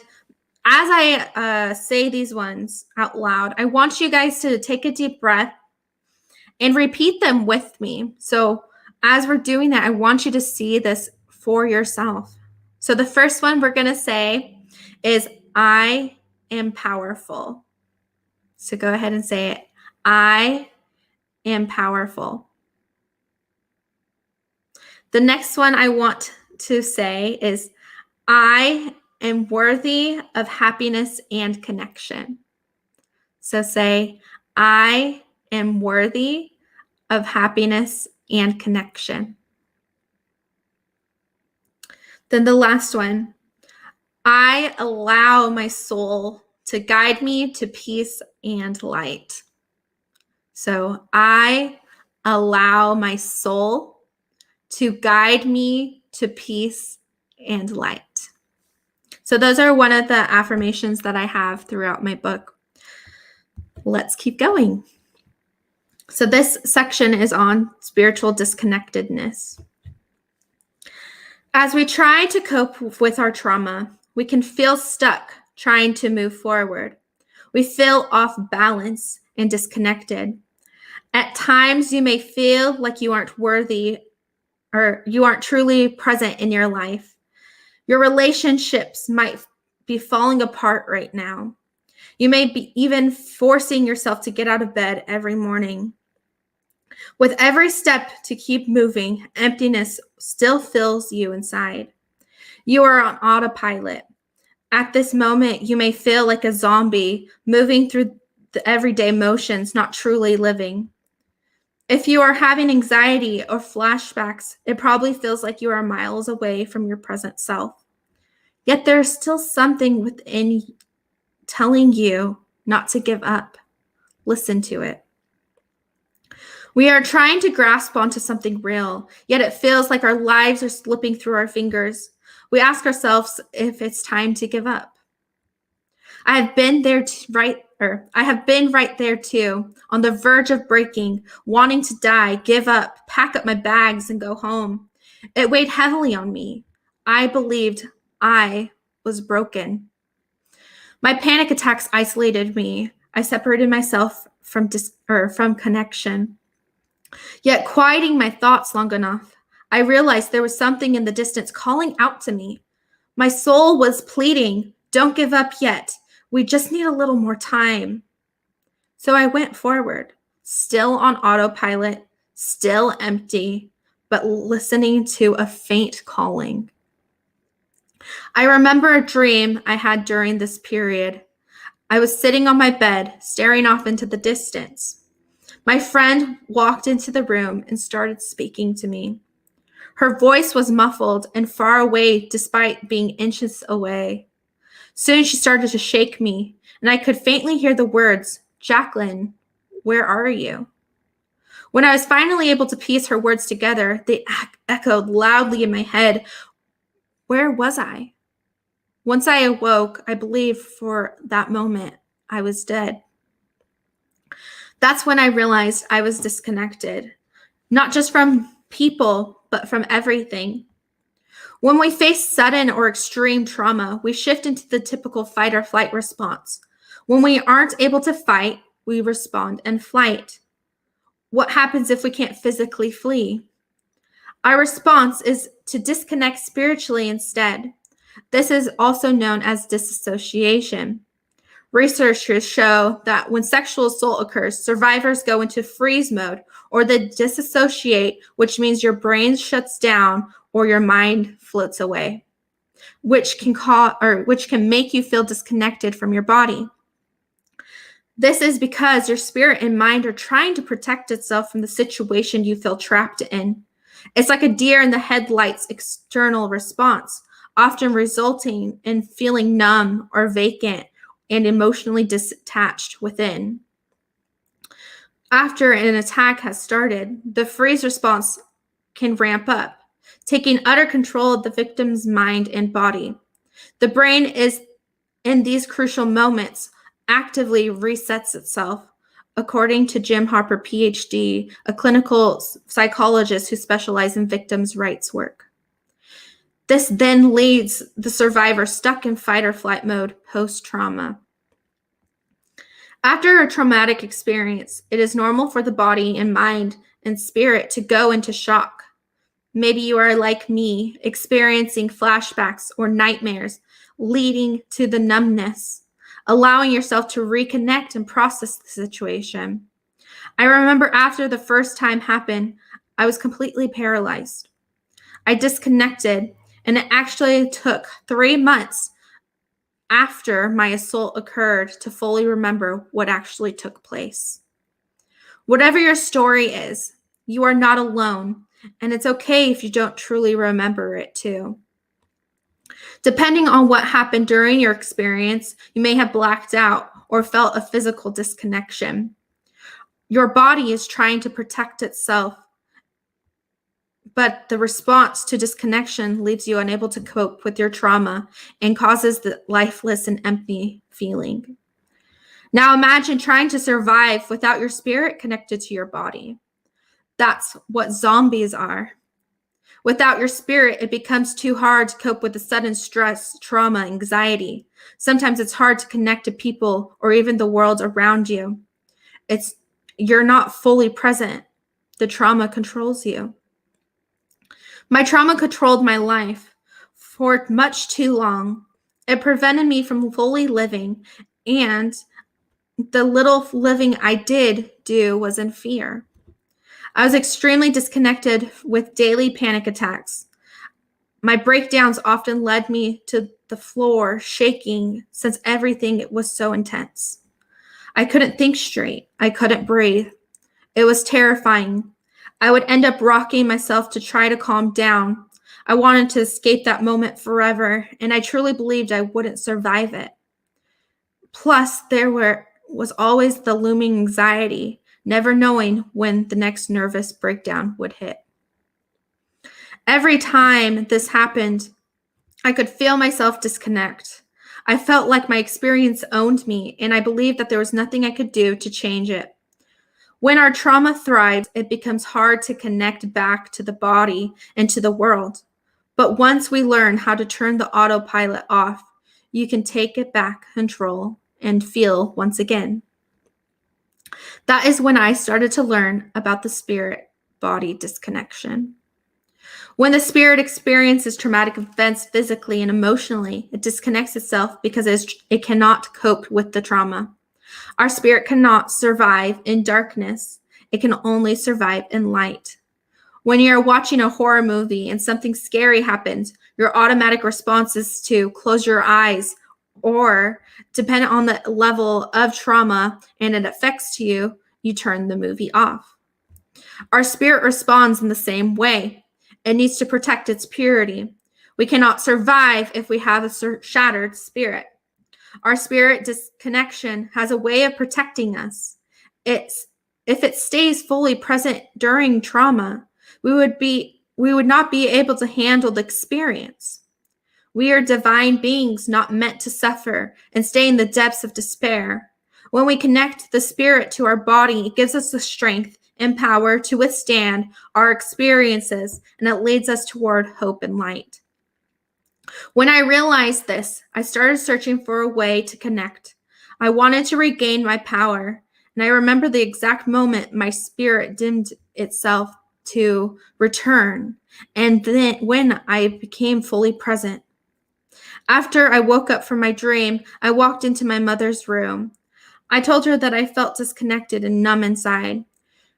S2: as I say these ones out loud, I want you guys to take a deep breath and repeat them with me. So as we're doing that, I want you to see this for yourself. So the first one we're going to say is, I am powerful. So go ahead and say it. I am powerful. The next one I want to say is, I am worthy of happiness and connection. So say, I am worthy of happiness and connection. Then the last one, I allow my soul to guide me to peace and light. So I allow my soul to guide me to peace and light. So those are one of the affirmations that I have throughout my book. Let's keep going. So this section is on spiritual disconnectedness. As we try to cope with our trauma, we can feel stuck trying to move forward. We feel off balance and disconnected. At times, you may feel like you aren't worthy or you aren't truly present in your life. Your relationships might be falling apart right now. You may be even forcing yourself to get out of bed every morning. With every step to keep moving, emptiness still fills you inside. You are on autopilot. At this moment, you may feel like a zombie moving through the everyday motions, not truly living. If you are having anxiety or flashbacks, it probably feels like you are miles away from your present self. Yet there's still something within telling you not to give up. Listen to it. We are trying to grasp onto something real, yet it feels like our lives are slipping through our fingers. We ask ourselves if it's time to give up. I have been right there too, on the verge of breaking, wanting to die, give up, pack up my bags, and go home. It weighed heavily on me. I believed I was broken. My panic attacks isolated me. I separated myself from connection. Yet quieting my thoughts long enough, I realized there was something in the distance calling out to me. My soul was pleading, "Don't give up yet. We just need a little more time." So I went forward, still on autopilot, still empty, but listening to a faint calling. I remember a dream I had during this period. I was sitting on my bed, staring off into the distance. My friend walked into the room and started speaking to me. Her voice was muffled and far away despite being inches away. Soon she started to shake me, and I could faintly hear the words, "Jacquelyn, where are you?" When I was finally able to piece her words together, they echoed loudly in my head. Where was I? Once I awoke, I believed for that moment I was dead. That's when I realized I was disconnected, not just from people, but from everything. When we face sudden or extreme trauma, we shift into the typical fight or flight response. When we aren't able to fight, we respond in flight. What happens if we can't physically flee? Our response is to disconnect spiritually instead. This is also known as disassociation. Researchers show that when sexual assault occurs, survivors go into freeze mode or they disassociate, which means your brain shuts down or your mind floats away, which can make you feel disconnected from your body. This is because your spirit and mind are trying to protect itself from the situation you feel trapped in. It's like a deer in the headlights external response, often resulting in feeling numb or vacant and emotionally detached within. After an attack has started, the freeze response can ramp up, taking utter control of the victim's mind and body. The brain is, in these crucial moments, actively resets itself, according to Jim Harper, PhD, a clinical psychologist who specializes in victims' rights work. This then leaves the survivor stuck in fight or flight mode post-trauma. After a traumatic experience, it is normal for the body and mind and spirit to go into shock. Maybe you are like me, experiencing flashbacks or nightmares, leading to the numbness, allowing yourself to reconnect and process the situation. I remember after the first time happened, I was completely paralyzed. I disconnected, and it actually took 3 months after my assault occurred to fully remember what actually took place. Whatever your story is, you are not alone, and it's okay if you don't truly remember it too. Depending on what happened during your experience, you may have blacked out or felt a physical disconnection. Your body is trying to protect itself, but the response to disconnection leaves you unable to cope with your trauma and causes the lifeless and empty feeling. Now imagine trying to survive without your spirit connected to your body. That's what zombies are. Without your spirit, it becomes too hard to cope with the sudden stress, trauma, anxiety. Sometimes it's hard to connect to people or even the world around you. You're not fully present. The trauma controls you. My trauma controlled my life for much too long. It prevented me from fully living, and the little living I did do was in fear. I was extremely disconnected with daily panic attacks. My breakdowns often led me to the floor shaking since everything was so intense. I couldn't think straight. I couldn't breathe. It was terrifying. I would end up rocking myself to try to calm down. I wanted to escape that moment forever, and I truly believed I wouldn't survive it. Plus, there was always the looming anxiety, never knowing when the next nervous breakdown would hit. Every time this happened, I could feel myself disconnect. I felt like my experience owned me, and I believed that there was nothing I could do to change it. When our trauma thrives, it becomes hard to connect back to the body and to the world. But once we learn how to turn the autopilot off, you can take it back control and feel once again. That is when I started to learn about the spirit-body disconnection. When the spirit experiences traumatic events physically and emotionally, it disconnects itself because it cannot cope with the trauma. Our spirit cannot survive in darkness. It can only survive in light. When you're watching a horror movie and something scary happens, your automatic response is to close your eyes, or depending on the level of trauma and it affects you, you turn the movie off. Our spirit responds in the same way. It needs to protect its purity. We cannot survive if we have a shattered spirit. Our spirit disconnection has a way of protecting us. If it stays fully present during trauma, we would not be able to handle the experience. We are divine beings not meant to suffer and stay in the depths of despair. When we connect the spirit to our body, it gives us the strength and power to withstand our experiences, and it leads us toward hope and light. When I realized this, I started searching for a way to connect. I wanted to regain my power, and I remember the exact moment my spirit dimmed itself to return, and then when I became fully present. After I woke up from my dream, I walked into my mother's room. I told her that I felt disconnected and numb inside.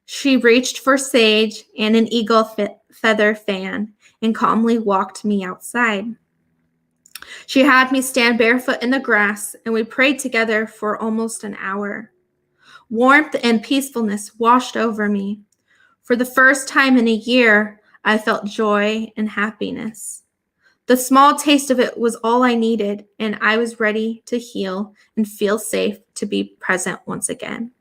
S2: She reached for sage and an eagle feather fan and calmly walked me outside. She had me stand barefoot in the grass, and we prayed together for almost an hour. Warmth and peacefulness washed over me. For the first time in a year, I felt joy and happiness. The small taste of it was all I needed, and I was ready to heal and feel safe to be present once again.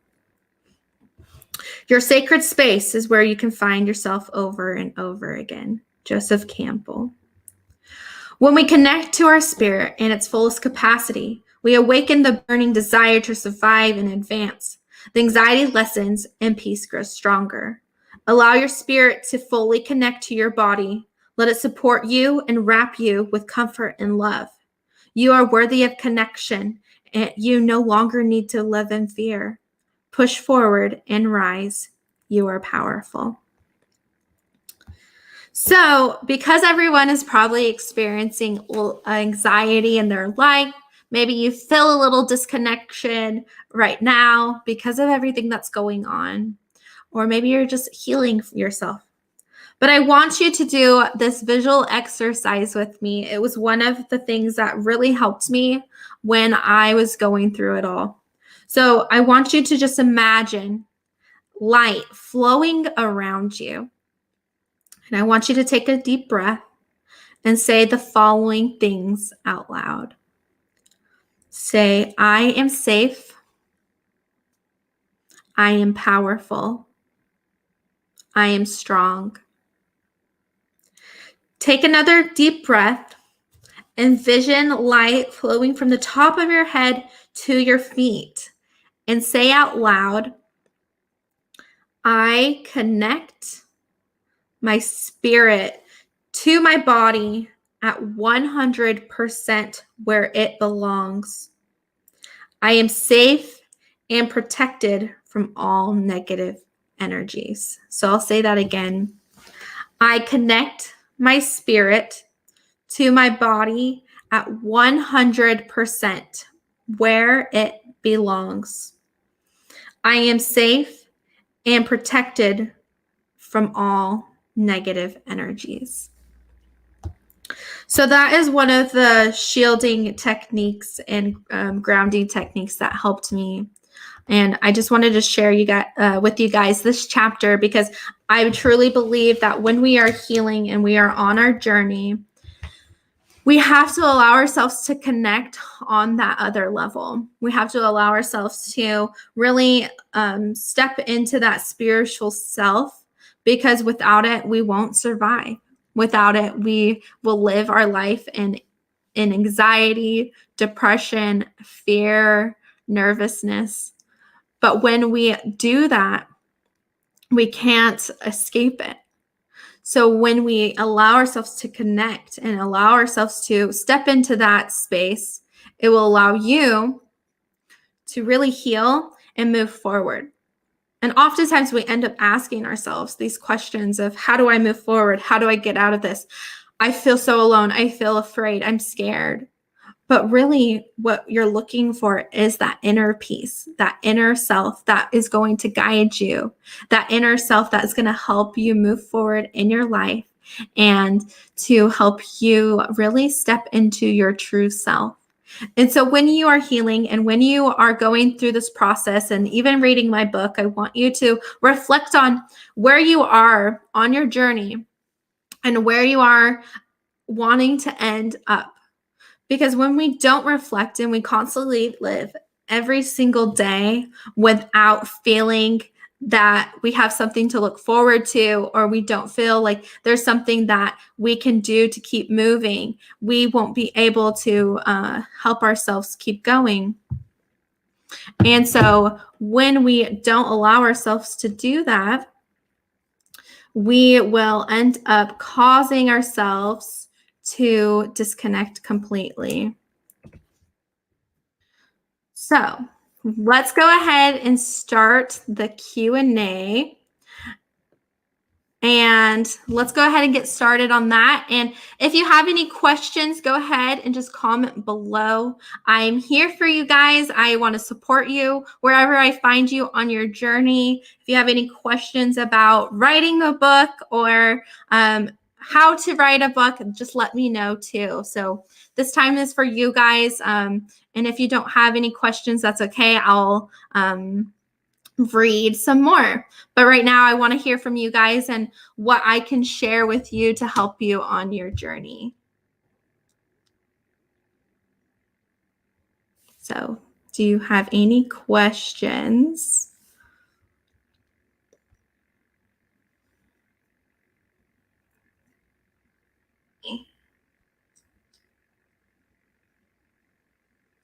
S2: Your sacred space is where you can find yourself over and over again. Joseph Campbell. When we connect to our spirit in its fullest capacity, we awaken the burning desire to survive and advance. The anxiety lessens and peace grows stronger. Allow your spirit to fully connect to your body. Let it support you and wrap you with comfort and love. You are worthy of connection, and you no longer need to live in fear. Push forward and rise. You are powerful. So, because everyone is probably experiencing anxiety in their life, maybe you feel a little disconnection right now because of everything that's going on, or maybe you're just healing yourself. But I want you to do this visual exercise with me. It was one of the things that really helped me when I was going through it all. So I want you to just imagine light flowing around you. And I want you to take a deep breath and say the following things out loud. Say, I am safe. I am powerful. I am strong. Take another deep breath. Envision light flowing from the top of your head to your feet, and say out loud, I connect my spirit to my body at 100% where it belongs. I am safe and protected from all negative energies. So I'll say that again. I connect my spirit to my body at 100% where it belongs. I am safe and protected from all negative energies. So that is one of the shielding techniques and grounding techniques that helped me. And I just wanted to share with you guys this chapter, because I truly believe that when we are healing and we are on our journey, we have to allow ourselves to connect on that other level. We have to allow ourselves to really step into that spiritual self, because without it, we won't survive. Without it, we will live our life in anxiety, depression, fear, nervousness. But when we do that, we can't escape it. So when we allow ourselves to connect and allow ourselves to step into that space, it will allow you to really heal and move forward. And oftentimes we end up asking ourselves these questions of, how do I move forward? How do I get out of this? I feel so alone. I feel afraid. I'm scared. But really what you're looking for is that inner peace, that inner self that is going to guide you, that inner self that is going to help you move forward in your life and to help you really step into your true self. And so when you are healing and when you are going through this process and even reading my book, I want you to reflect on where you are on your journey and where you are wanting to end up. Because when we don't reflect and we constantly live every single day without feeling that we have something to look forward to, or we don't feel like there's something that we can do to keep moving, we won't be able to help ourselves keep going. And so when we don't allow ourselves to do that, we will end up causing ourselves to disconnect completely. So let's go ahead and start the Q&A. And let's go ahead and get started on that. And if you have any questions, go ahead and just comment below. I'm here for you guys. I want to support you wherever I find you on your journey. If you have any questions about writing a book or how to write a book, just let me know too. So this time is for you guys. And if you don't have any questions, that's okay. I'll read some more. But right now I want to hear from you guys and what I can share with you to help you on your journey. So, do you have any questions?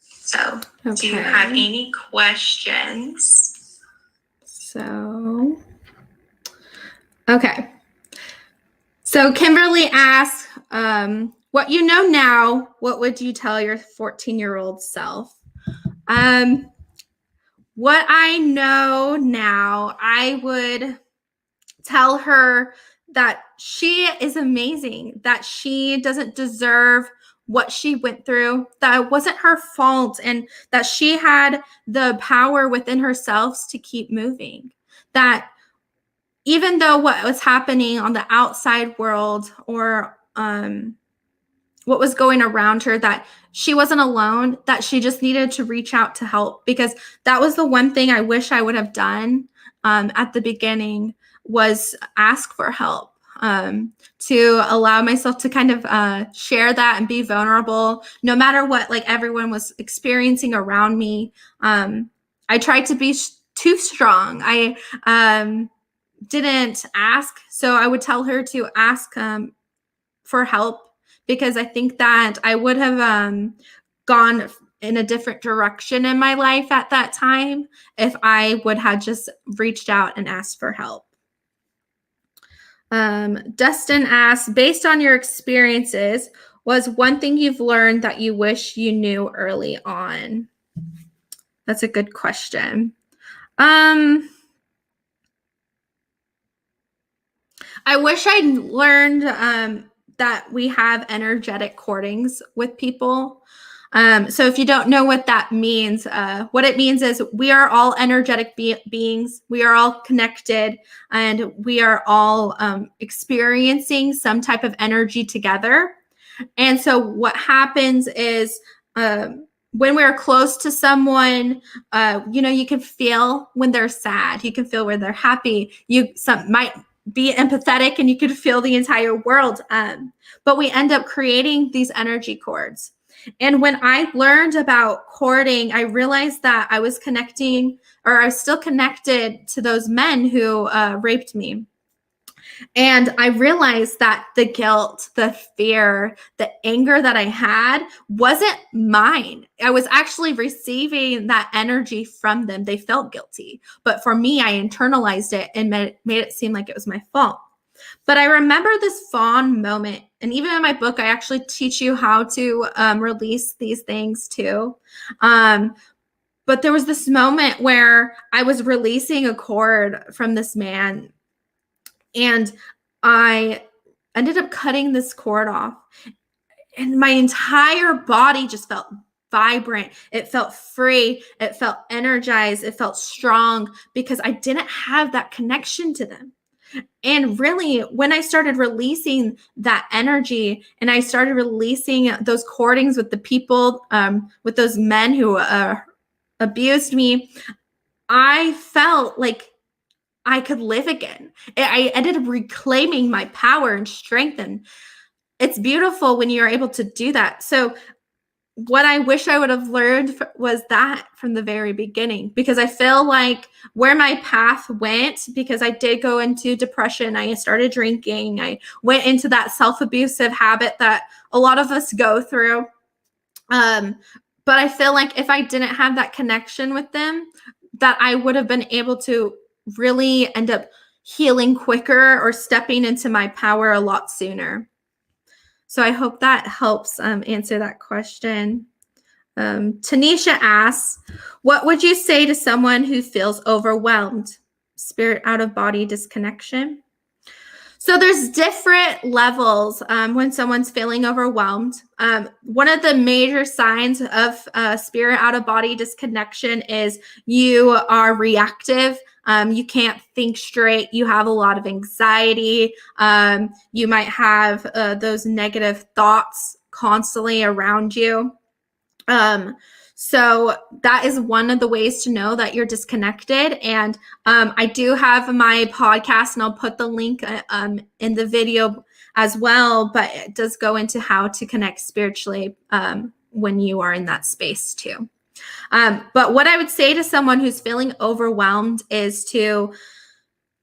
S2: So, okay. Do you have any questions? So, okay. So Kimberly asks, what you know now, what would you tell your 14-year-old self? What I know now, I would tell her that she is amazing, that she doesn't deserve what she went through, that it wasn't her fault, and that she had the power within herself to keep moving. That even though what was happening on the outside world or what was going around her, that she wasn't alone, that she just needed to reach out to help. Because that was the one thing I wish I would have done at the beginning, was ask for help. to allow myself to kind of share that and be vulnerable, no matter what like everyone was experiencing around me. I tried to be too strong. I didn't ask, so I would tell her to ask for help, because I think that I would have gone in a different direction in my life at that time if I would have just reached out and asked for help. Dustin asks, based on your experiences, was one thing you've learned that you wish you knew early on? That's a good question. I wish I'd learned that we have energetic courtings with people. So if you don't know what that means, what it means is we are all energetic beings. We are all connected, and we are all experiencing some type of energy together. And so what happens is when we're close to someone, you can feel when they're sad. You can feel when they're happy. Some might be empathetic, and you could feel the entire world. But we end up creating these energy cords. And when I learned about courting, I realized that I was still connected to those men who raped me. And I realized that the guilt, the fear, the anger that I had wasn't mine. I was actually receiving that energy from them. They felt guilty. But for me, I internalized it and made it seem like it was my fault. But I remember this fond moment. And even in my book, I actually teach you how to release these things too. But there was this moment where I was releasing a cord from this man, and I ended up cutting this cord off, and my entire body just felt vibrant. It felt free. It felt energized. It felt strong, because I didn't have that connection to them. And really, when I started releasing that energy, and I started releasing those courtings with the people, with those men who abused me, I felt like I could live again. I ended up reclaiming my power and strength. And it's beautiful when you're able to do that. So what I wish I would have learned was that from the very beginning, because I feel like where my path went, because I did go into depression, I started drinking, I went into that self-abusive habit that a lot of us go through. But I feel like if I didn't have that connection with them, that I would have been able to really end up healing quicker or stepping into my power a lot sooner. So I hope that helps answer that question. Tanisha asks, what would you say to someone who feels overwhelmed? Spirit out of body disconnection. So there's different levels when someone's feeling overwhelmed. One of the major signs of spirit out of body disconnection is you are reactive. You can't think straight. You have a lot of anxiety. You might have those negative thoughts constantly around you. So that is one of the ways to know that you're disconnected. And I do have my podcast, and I'll put the link in the video as well, but it does go into how to connect spiritually when you are in that space too. But what I would say to someone who's feeling overwhelmed is to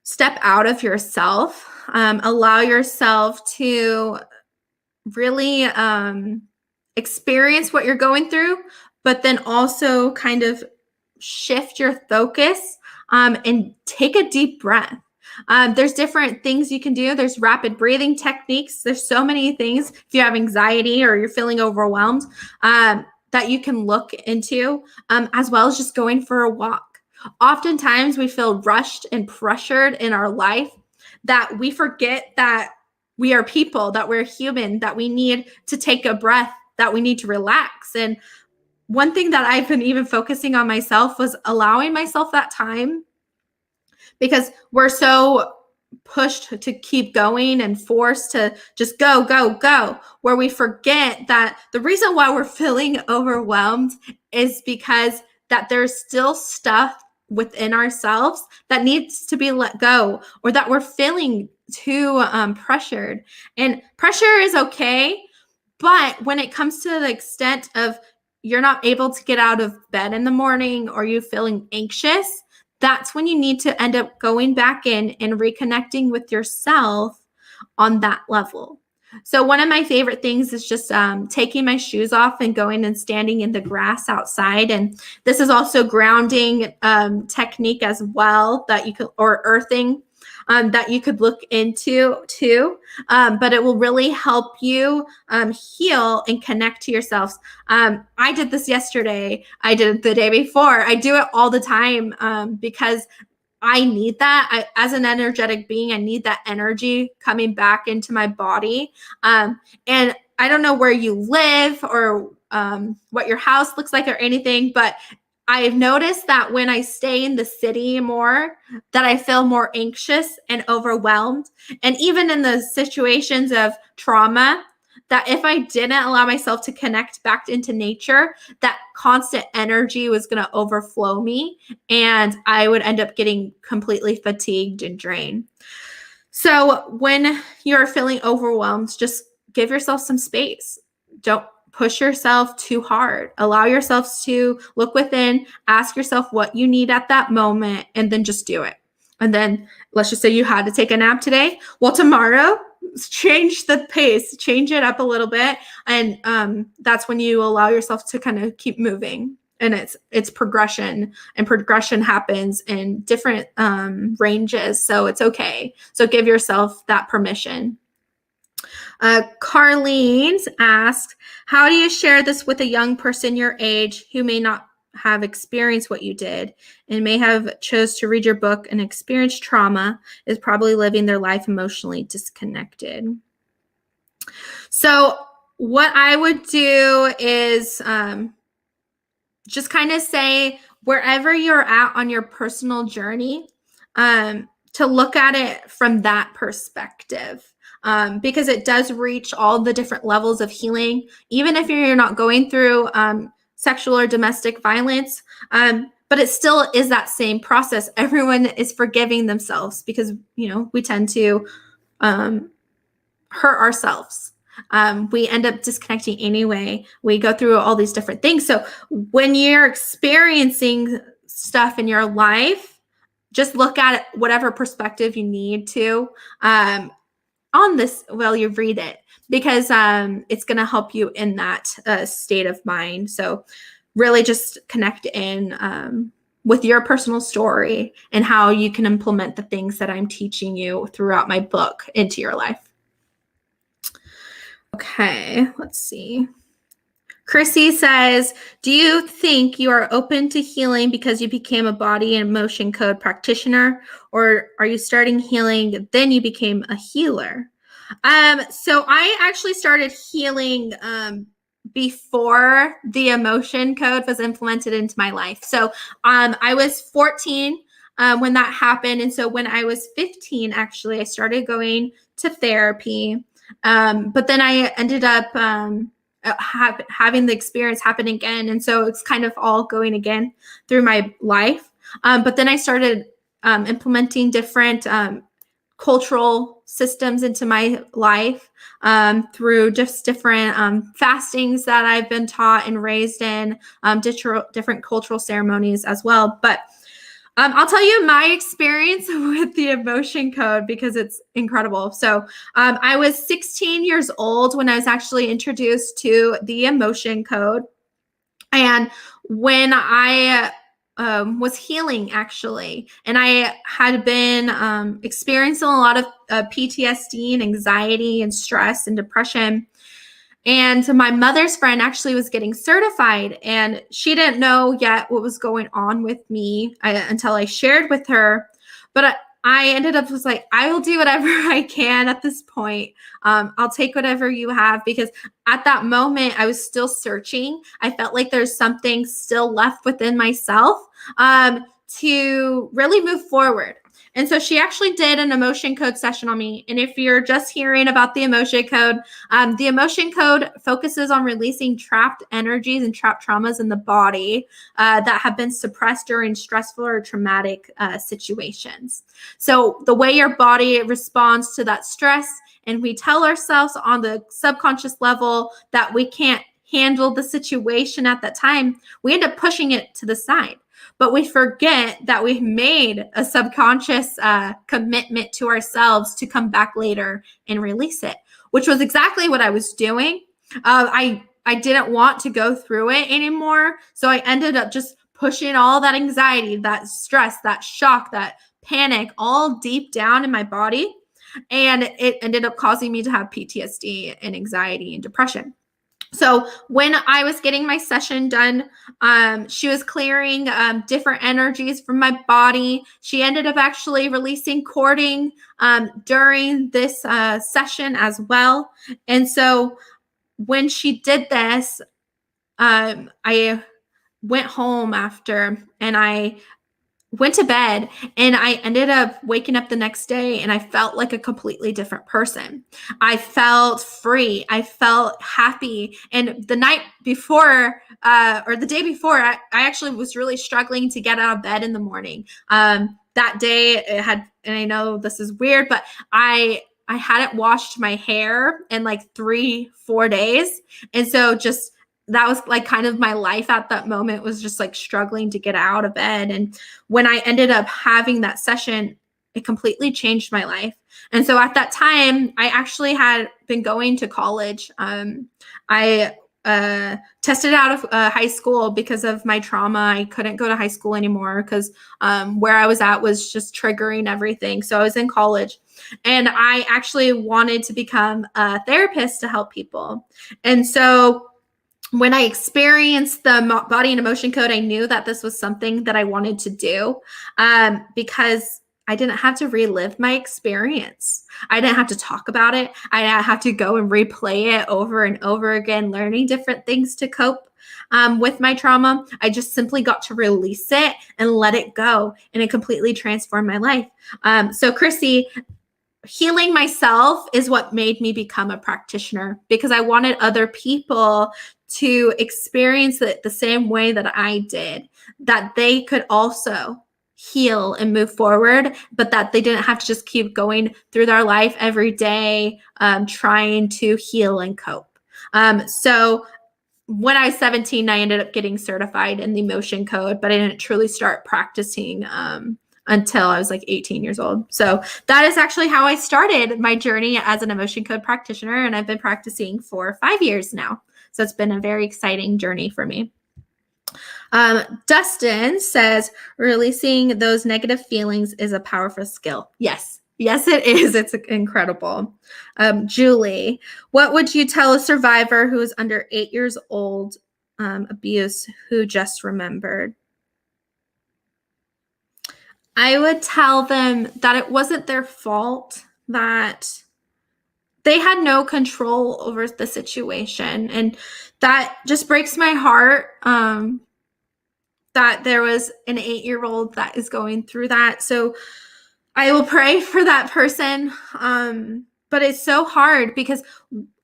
S2: step out of yourself, allow yourself to really experience what you're going through, but then also kind of shift your focus and take a deep breath. There's different things you can do. There's rapid breathing techniques. There's so many things if you have anxiety or you're feeling overwhelmed that you can look into, as well as just going for a walk. Oftentimes we feel rushed and pressured in our life that we forget that we are people, that we're human, that we need to take a breath, that we need to relax. And one thing that I've been even focusing on myself was allowing myself that time, because we're so pushed to keep going and forced to just go, where we forget that the reason why we're feeling overwhelmed is because that there's still stuff within ourselves that needs to be let go, or that we're feeling too pressured. And pressure is okay, but when it comes to the extent of you're not able to get out of bed in the morning, or you feeling anxious, that's when you need to end up going back in and reconnecting with yourself on that level. So one of my favorite things is just taking my shoes off and going and standing in the grass outside. And this is also grounding technique as well that you could, or earthing, that you could look into too. But it will really help you heal and connect to yourselves. I did this yesterday. I did it the day before. I do it all the time because I need that. As an energetic being, I need that energy coming back into my body. And I don't know where you live or what your house looks like or anything, but I've noticed that when I stay in the city more, that I feel more anxious and overwhelmed. And even in the situations of trauma, that if I didn't allow myself to connect back into nature, that constant energy was going to overflow me, and I would end up getting completely fatigued and drained. So when you're feeling overwhelmed, just give yourself some space. Don't push yourself too hard. Allow yourself to look within, ask yourself what you need at that moment, and then just do it. And then let's just say you had to take a nap today. Well, tomorrow, change the pace, change it up a little bit. And that's when you allow yourself to kind of keep moving. And it's progression, and progression happens in different ranges. So it's okay. So give yourself that permission. Carlene's asked, how do you share this with a young person your age who may not have experienced what you did and may have chose to read your book and experience trauma, is probably living their life emotionally disconnected? So what I would do is just kind of say, wherever you're at on your personal journey, to look at it from that perspective. Because it does reach all the different levels of healing, even if you're not going through sexual or domestic violence. But it still is that same process. Everyone is forgiving themselves because, we tend to hurt ourselves. We end up disconnecting anyway. We go through all these different things. So when you're experiencing stuff in your life, just look at it, whatever perspective you need to on this while you read it, because it's going to help you in that state of mind. So really just connect in with your personal story and how you can implement the things that I'm teaching you throughout my book into your life. Okay, let's see. Chrissy says, do you think you are open to healing because you became a body and emotion code practitioner, or are you starting healing, then you became a healer? So I actually started healing before the emotion code was implemented into my life. So I was 14 when that happened. And so when I was 15, actually, I started going to therapy. But then I ended up having the experience happen again. And so it's kind of all going again through my life. But then I started implementing different cultural systems into my life through just different fastings that I've been taught and raised in, different cultural ceremonies as well. But I'll tell you my experience with the emotion code because it's incredible. So I was 16 years old when I was actually introduced to the emotion code. And when I was healing, actually, and I had been experiencing a lot of PTSD and anxiety and stress and depression. And my mother's friend actually was getting certified, and she didn't know yet what was going on with me until I shared with her. But I ended up was like, I will do whatever I can at this point. I'll take whatever you have, because at that moment I was still searching. I felt like there's something still left within myself to really move forward. And so she actually did an emotion code session on me. And if you're just hearing about the emotion code focuses on releasing trapped energies and trapped traumas in the body that have been suppressed during stressful or traumatic situations. So the way your body responds to that stress, and we tell ourselves on the subconscious level that we can't handle the situation at that time, we end up pushing it to the side. But we forget that we've made a subconscious commitment to ourselves to come back later and release it, which was exactly what I was doing. I didn't want to go through it anymore. So I ended up just pushing all that anxiety, that stress, that shock, that panic, all deep down in my body. And it ended up causing me to have PTSD and anxiety and depression. So when I was getting my session done, she was clearing different energies from my body. She ended up actually releasing cording during this session as well. And so when she did this, I went home after and I went to bed, and I ended up waking up the next day and I felt like a completely different person. I felt free. I felt happy. And the night before, or the day before, I actually was really struggling to get out of bed in the morning. That day it had, and I know this is weird, but I hadn't washed my hair in like 3-4 days. And so just that was like kind of my life at that moment, was just like struggling to get out of bed. And when I ended up having that session, it completely changed my life. And so at that time, I actually had been going to college. I tested out of high school because of my trauma. I couldn't go to high school anymore because where I was at was just triggering everything. So I was in college, and I actually wanted to become a therapist to help people. And so when I experienced the body and emotion code, I knew that this was something that I wanted to do because I didn't have to relive my experience. I didn't have to talk about it. I didn't have to go and replay it over and over again, learning different things to cope with my trauma. I just simply got to release it and let it go, and it completely transformed my life. So Chrissy, healing myself is what made me become a practitioner, because I wanted other people to experience it the same way that I did, that they could also heal and move forward, but that they didn't have to just keep going through their life every day trying to heal and cope. So when I was 17, I ended up getting certified in the emotion code, but I didn't truly start practicing until I was like 18 years old. So that is actually how I started my journey as an emotion code practitioner. And I've been practicing for 5 years now. So it's been a very exciting journey for me. Dustin says, releasing those negative feelings is a powerful skill. Yes. Yes, it is. It's incredible. Julie, what would you tell a survivor who is under 8 years old abuse who just remembered? I would tell them that it wasn't their fault, that they had no control over the situation. And that just breaks my heart that there was an 8-year-old that is going through that. So I will pray for that person. But it's so hard because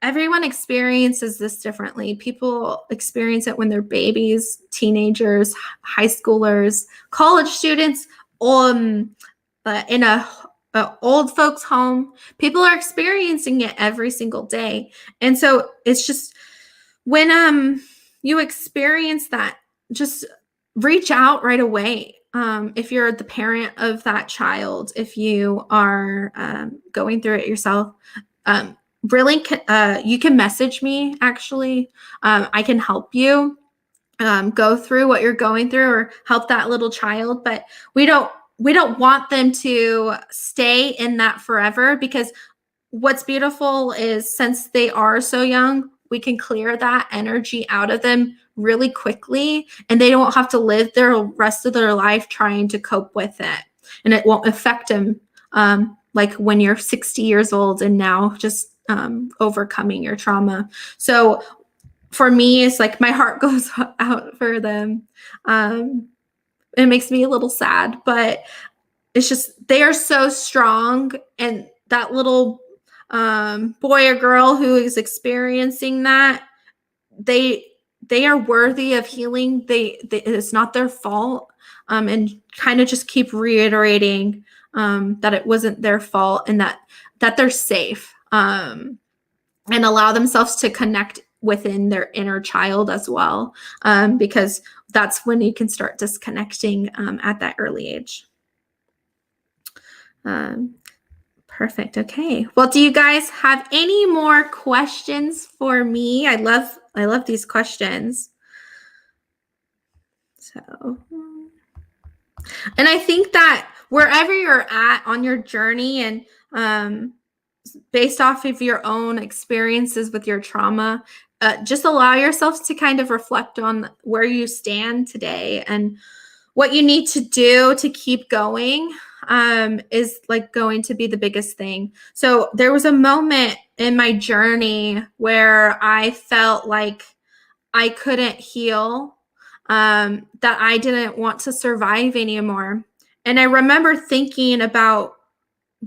S2: everyone experiences this differently. People experience it when they're babies, teenagers, high schoolers, college students, in a old folks home. People are experiencing it every single day. And so it's just when you experience that, just reach out right away. If you're the parent of that child, if you are going through it yourself, really, you can message me, actually. I can help you go through what you're going through, or help that little child. But we don't want them to stay in that forever, because what's beautiful is, since they are so young, we can clear that energy out of them really quickly, and they don't have to live the rest of their life trying to cope with it. And it won't affect them like when you're 60 years old and now just overcoming your trauma. So for me, it's like my heart goes out for them. it makes me a little sad, but it's just, they are so strong. And that little boy or girl who is experiencing that, they are worthy of healing. It's not their fault. And kind of just keep reiterating that it wasn't their fault, and that they're safe, and allow themselves to connect within their inner child as well, because that's when you can start disconnecting at that early age. Perfect. Okay. Well, do you guys have any more questions for me? I love these questions. So, and I think that wherever you're at on your journey, and based off of your own experiences with your trauma, just allow yourselves to kind of reflect on where you stand today and what you need to do to keep going. Is like going to be the biggest thing. So there was a moment in my journey where I felt like I couldn't heal, that I didn't want to survive anymore. And I remember thinking about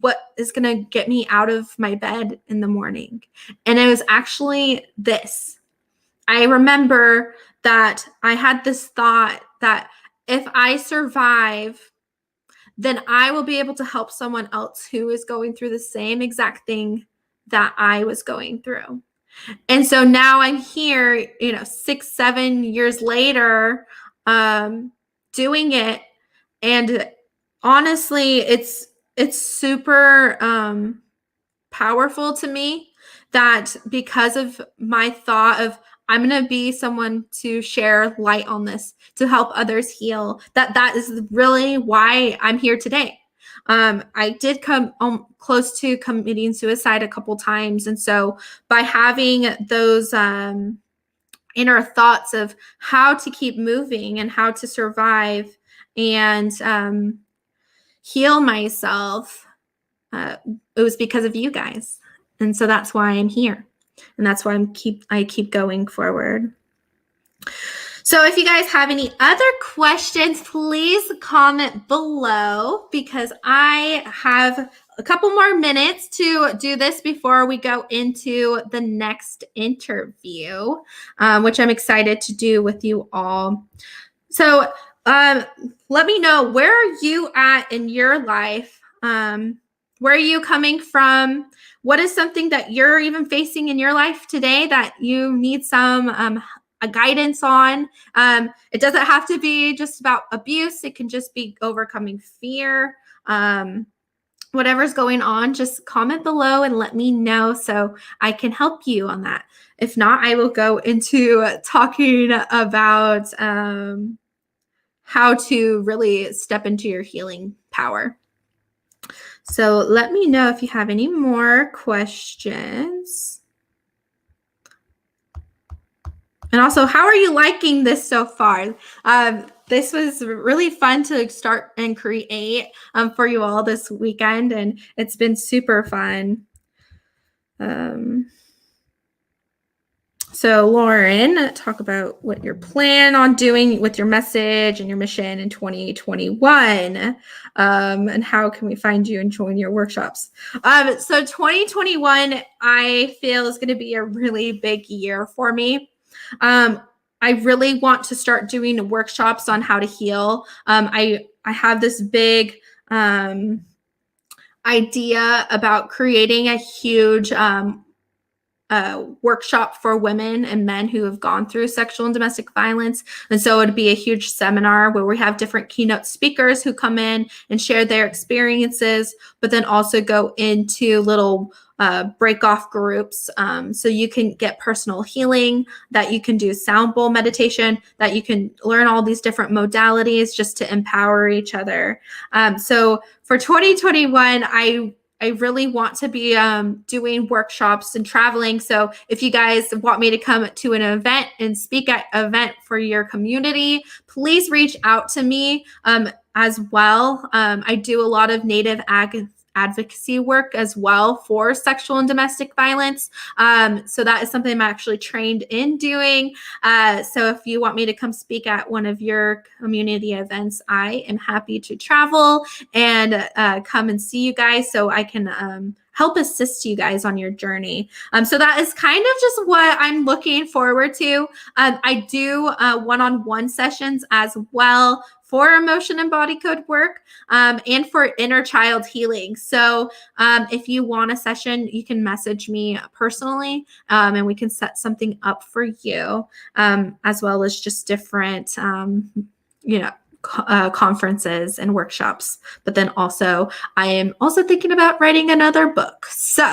S2: what is going to get me out of my bed in the morning. And it was actually this. I remember that I had this thought that if I survive, then I will be able to help someone else who is going through the same exact thing that I was going through. And so now I'm here, 6, 7 years later, doing it. And honestly, it's super powerful to me that because of my thought of, I'm going to be someone to share light on this, to help others heal, that is really why I'm here today. I did come close to committing suicide a couple times. And so by having those inner thoughts of how to keep moving and how to survive and heal myself, it was because of you guys. And so that's why I'm here. And that's why I keep going forward. So if you guys have any other questions, please comment below, because I have a couple more minutes to do this before we go into the next interview, which I'm excited to do with you all. So let me know, where are you at in your life? Where are you coming from? What is something that you're even facing in your life today that you need some a guidance on? It doesn't have to be just about abuse. It can just be overcoming fear. Whatever's going on, just comment below and let me know so I can help you on that. If not, I will go into talking about how to really step into your healing power. So let me know if you have any more questions. And also, how are you liking this so far? This was really fun to start and create for you all this weekend, and it's been super fun. So Lauren, talk about what you're planning on doing with your message and your mission in 2021, and how can we find you and join your workshops. So 2021, I feel, is going to be a really big year for me. I really want to start doing workshops on how to heal. I have this big idea about creating a huge workshop for women and men who have gone through sexual and domestic violence. And so it'd be a huge seminar where we have different keynote speakers who come in and share their experiences, but then also go into little break off groups. So you can get personal healing, that you can do sound bowl meditation, that you can learn all these different modalities just to empower each other. So for 2021, I really want to be doing workshops and traveling. So if you guys want me to come to an event and speak at an event for your community, please reach out to me as well. I do a lot of native advocacy work as well for sexual and domestic violence. So that is something I'm actually trained in doing. So if you want me to come speak at one of your community events, I am happy to travel and come and see you guys so I can help assist you guys on your journey. So that is kind of just what I'm looking forward to. I do one-on-one sessions as well for emotion and body code work and for inner child healing. So if you want a session, you can message me personally and we can set something up for you, as well as just different, conferences and workshops. But then also, I am also thinking about writing another book. So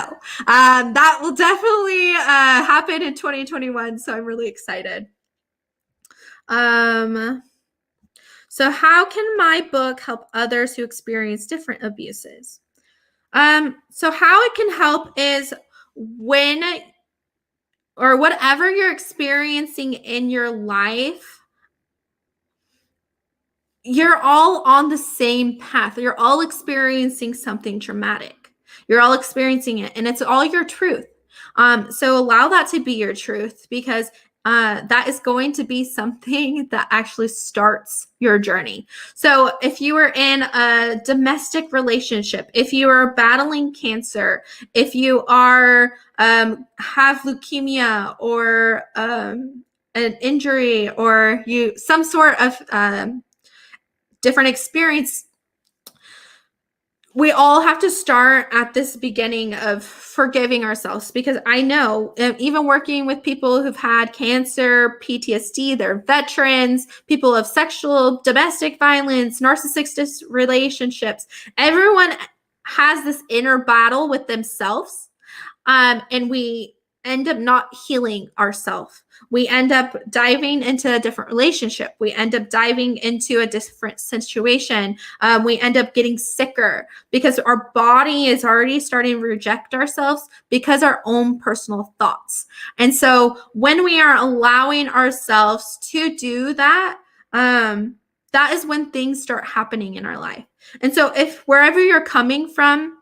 S2: that will definitely happen in 2021. So I'm really excited. So how can my book help others who experience different abuses? So how it can help is when or whatever you're experiencing in your life, you're all on the same path. You're all experiencing something traumatic. You're all experiencing it, and it's all your truth. So allow that to be your truth, because that is going to be something that actually starts your journey. So if you are in a domestic relationship, if you are battling cancer, if you are have leukemia or an injury or some sort of different experience, we all have to start at this beginning of forgiving ourselves, because I know, even working with people who've had cancer, PTSD, they're veterans, people of sexual, domestic violence, narcissistic relationships, everyone has this inner battle with themselves, and we end up not healing ourselves. We end up diving into a different relationship. We end up diving into a different situation. We end up getting sicker because our body is already starting to reject ourselves because our own personal thoughts. And so when we are allowing ourselves to do that, that is when things start happening in our life. And so if wherever you're coming from,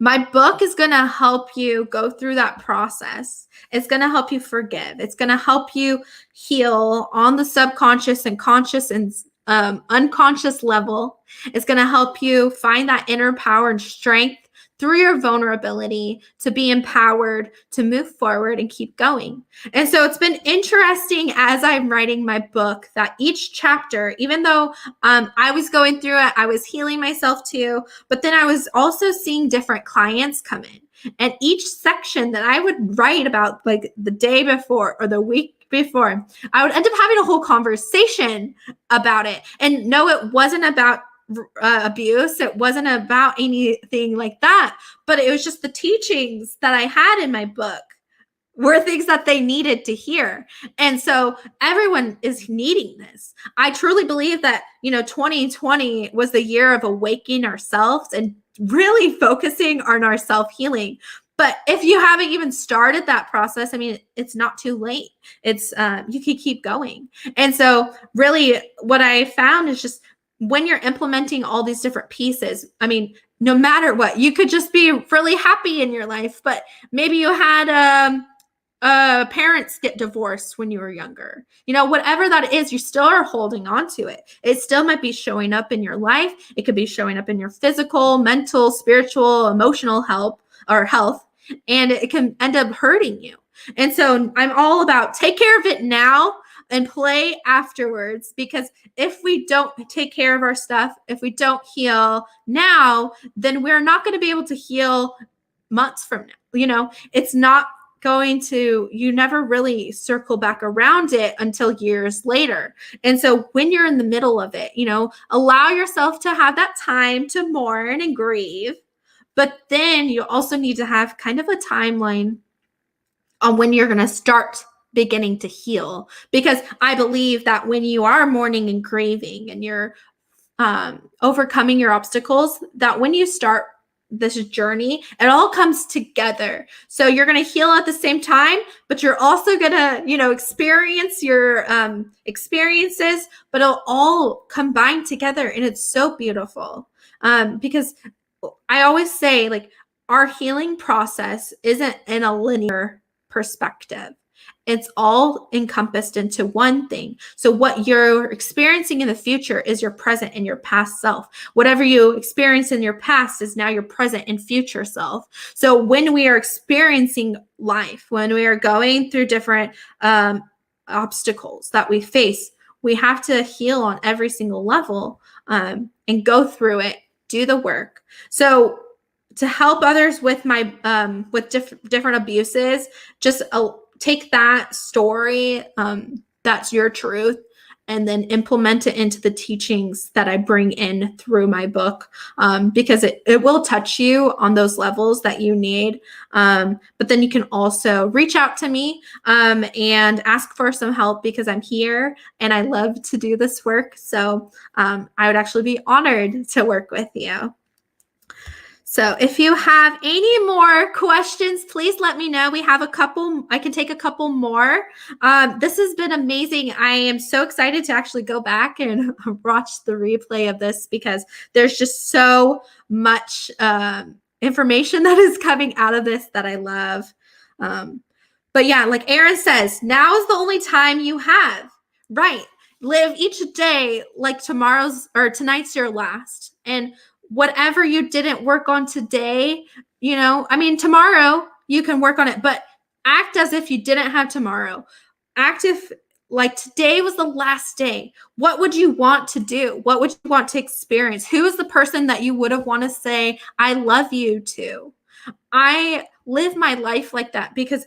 S2: my book is going to help you go through that process. It's going to help you forgive. It's going to help you heal on the subconscious and conscious and unconscious level. It's going to help you find that inner power and strength through your vulnerability to be empowered to move forward and keep going. And so it's been interesting as I'm writing my book that each chapter, even though I was going through it, I was healing myself too, but then I was also seeing different clients come in. And each section that I would write about, like the day before or the week before, I would end up having a whole conversation about it. And no, it wasn't about abuse. It wasn't about anything like that, but it was just the teachings that I had in my book were things that they needed to hear. And so everyone is needing this. I truly believe that, 2020 was the year of awakening ourselves and really focusing on our self-healing. But if you haven't even started that process, it's not too late. It's you can keep going. And so really what I found is just when you're implementing all these different pieces, no matter what, you could just be really happy in your life, but maybe you had parents get divorced when you were younger. Whatever that is, you still are holding on to it. It still might be showing up in your life. It could be showing up in your physical, mental, spiritual, emotional health, and it can end up hurting you. And so I'm all about take care of it now and play afterwards, because if we don't take care of our stuff, if we don't heal now, then we're not going to be able to heal months from now. It's not going to, you never really circle back around it until years later. And so when you're in the middle of it, allow yourself to have that time to mourn and grieve. But then you also need to have kind of a timeline on when you're going to start beginning to heal, because I believe that when you are mourning and grieving and you're overcoming your obstacles, that when you start this journey, it all comes together. So you're going to heal at the same time, but you're also going to, experience your experiences, but it'll all combine together. And it's so beautiful because I always say, like, our healing process isn't in a linear perspective. It's all encompassed into one thing. So what you're experiencing in the future is your present and your past self. Whatever you experience in your past is now your present and future self. So when we are experiencing life, when we are going through different obstacles that we face, we have to heal on every single level, and go through it, do the work. So to help others with my with different abuses, just take that story, that's your truth, and then implement it into the teachings that I bring in through my book, because it will touch you on those levels that you need. But then you can also reach out to me, and ask for some help, because I'm here and I love to do this work. So I would actually be honored to work with you. So if you have any more questions, please let me know. We have a couple. I can take a couple more. This has been amazing. I am so excited to actually go back and watch the replay of this, because there's just so much information that is coming out of this that I love. But yeah, like Aaron says, now is the only time you have. Right. Live each day like tomorrow's or tonight's your last. And whatever you didn't work on today, tomorrow you can work on it, but act as if you didn't have tomorrow. Act if like today was the last day. What would you want to do? What would you want to experience? Who is the person that you would have want to say, I love you to? I live my life like that, because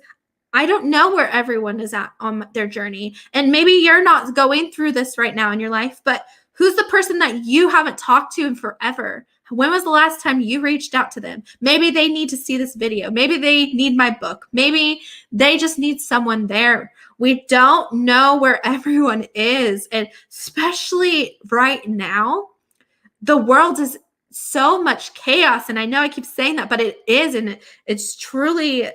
S2: I don't know where everyone is at on their journey. And maybe you're not going through this right now in your life, but who's the person that you haven't talked to in forever? When was the last time you reached out to them? Maybe they need to see this video. Maybe they need my book. Maybe they just need someone there. We don't know where everyone is. And especially right now, the world is so much chaos. And I know I keep saying that, but it is. And it's truly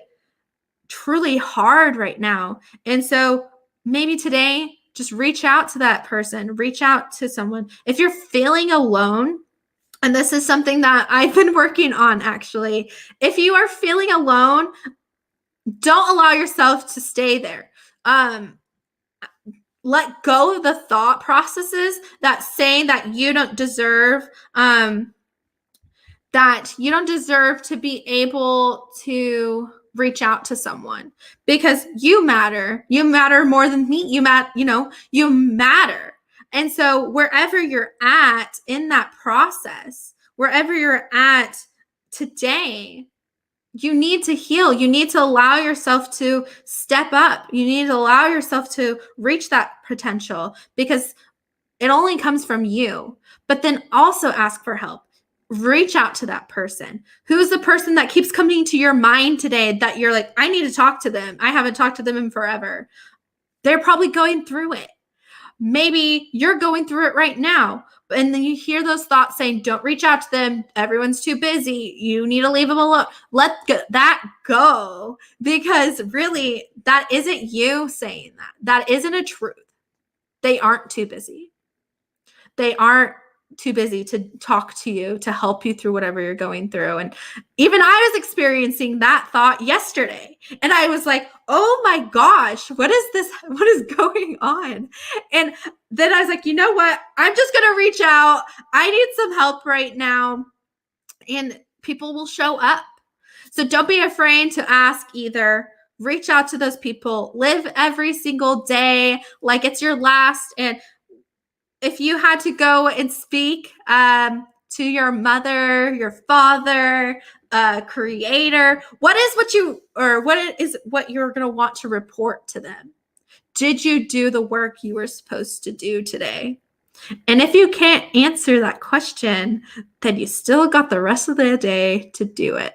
S2: hard right now. And so maybe today, just reach out to that person, reach out to someone. If you're feeling alone, and this is something that I've been working on actually, if you are feeling alone, don't allow yourself to stay there. Let go of the thought processes that saying that you don't deserve, to be able to reach out to someone, because you matter. You matter more than me. You matter. And so wherever you're at in that process, wherever you're at today, you need to heal. You need to allow yourself to step up. You need to allow yourself to reach that potential, because it only comes from you. But then also ask for help. Reach out to that person. Who's the person that keeps coming to your mind today that you're like, I need to talk to them. I haven't talked to them in forever. They're probably going through it. Maybe you're going through it right now. And then you hear those thoughts saying, don't reach out to them. Everyone's too busy. You need to leave them alone. Let that go, because really that isn't you saying that. That isn't a truth. They aren't too busy. They aren't too busy to talk to you, to help you through whatever you're going through. And even I was experiencing that thought yesterday. And I was like, oh my gosh, what is this? What is going on? And then I was like, you know what? I'm just going to reach out. I need some help right now. And people will show up. So don't be afraid to ask either. Reach out to those people. Live every single day like it's your last. And if you had to go and speak to your mother, your father, creator, what is what you're going to want to report to them? Did you do the work you were supposed to do today? And if you can't answer that question, then you still got the rest of the day to do it.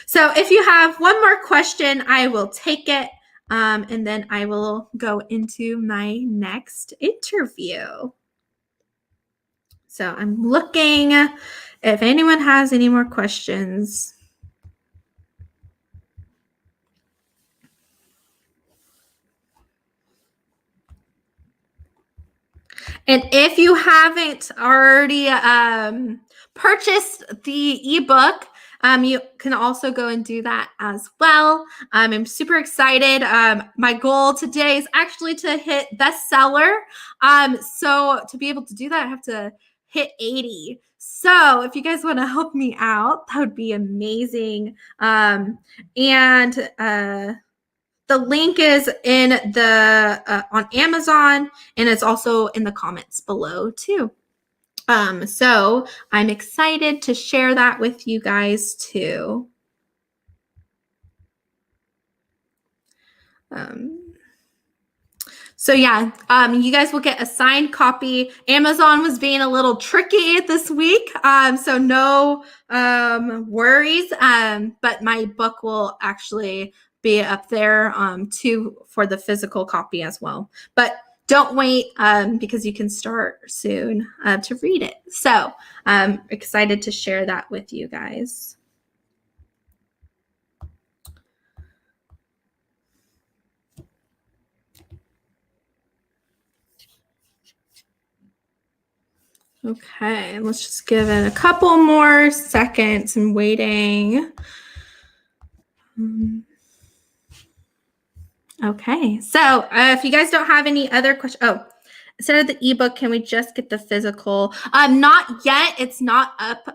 S2: So if you have one more question, I will take it. And then I will go into my next interview. So I'm looking if anyone has any more questions. And if you haven't already purchased the ebook, you can also go and do that as well. I'm super excited. My goal today is actually to hit bestseller. So to be able to do that, I have to hit 80. So if you guys want to help me out, that would be amazing. The link is in the on Amazon, and it's also in the comments below too. So I'm excited to share that with you guys too. So yeah, you guys will get a signed copy. Amazon was being a little tricky this week, so no worries. But my book will actually be up there too for the physical copy as well. But don't wait because you can start soon to read it. So I'm excited to share that with you guys. Okay, let's just give it a couple more seconds. I'm waiting. Okay, so if you guys don't have any other questions, instead of the ebook, can we just get the physical? Not yet. It's not up.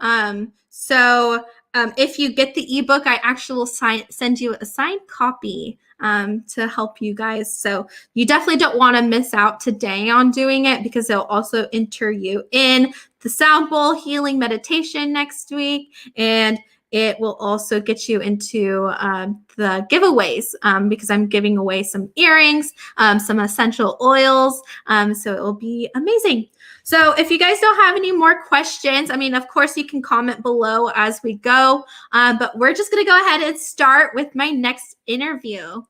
S2: So if you get the ebook, I actually will send you a signed copy to help you guys. So you definitely don't want to miss out today on doing it because they'll also enter you in the Sound Bowl healing meditation next week, and it will also get you into the giveaways because I'm giving away some earrings, some essential oils. So it will be amazing. So if you guys don't have any more questions, I mean, of course, you can comment below as we go. But we're just going to go ahead and start with my next interview.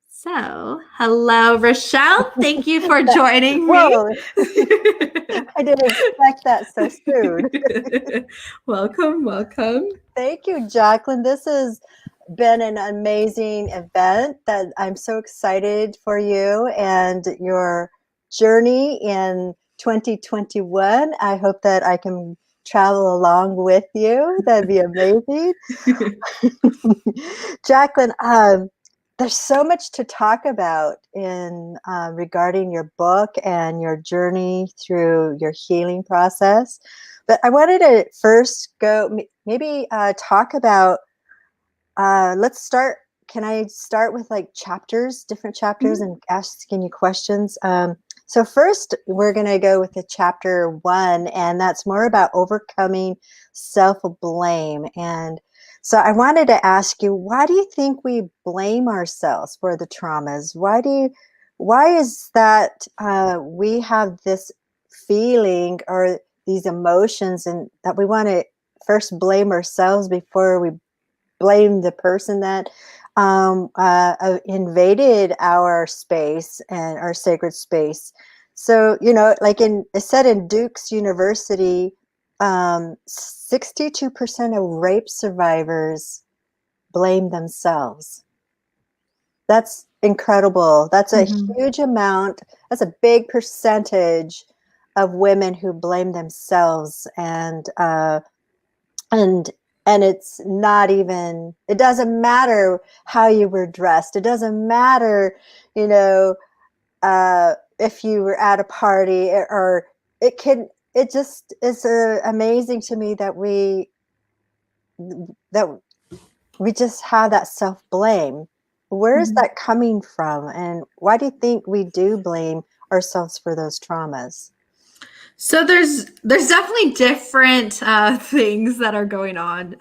S2: So, hello, Rochelle. Thank you for joining me.
S3: Whoa. I didn't expect that so soon.
S2: Welcome, welcome.
S3: Thank you, Jacquelyn. This has been an amazing event that I'm so excited for you and your journey in 2021. I hope that I can travel along with you. That'd be amazing. Jacquelyn, there's so much to talk about in regarding your book and your journey through your healing process. But I wanted to first go maybe talk about, let's start. Can I start with like chapters, different chapters, and asking you questions? So first, we're going to go with the chapter 1, and that's more about overcoming self-blame. And so I wanted to ask you, why do you think we blame ourselves for the traumas? Why is that we have this feeling or these emotions, and that we want to first blame ourselves before we blame the person that invaded our space and our sacred space? So, you know, like it said in Duke's University, 62% of rape survivors blame themselves. That's incredible. That's a huge amount. That's a big percentage of women who blame themselves, and it's not even, it doesn't matter how you were dressed. It doesn't matter, you know, if you were at a party, or it just is amazing to me that we just have that self-blame. Where is that coming from? And why do you think we do blame ourselves for those traumas?
S2: So there's definitely different things that are going on.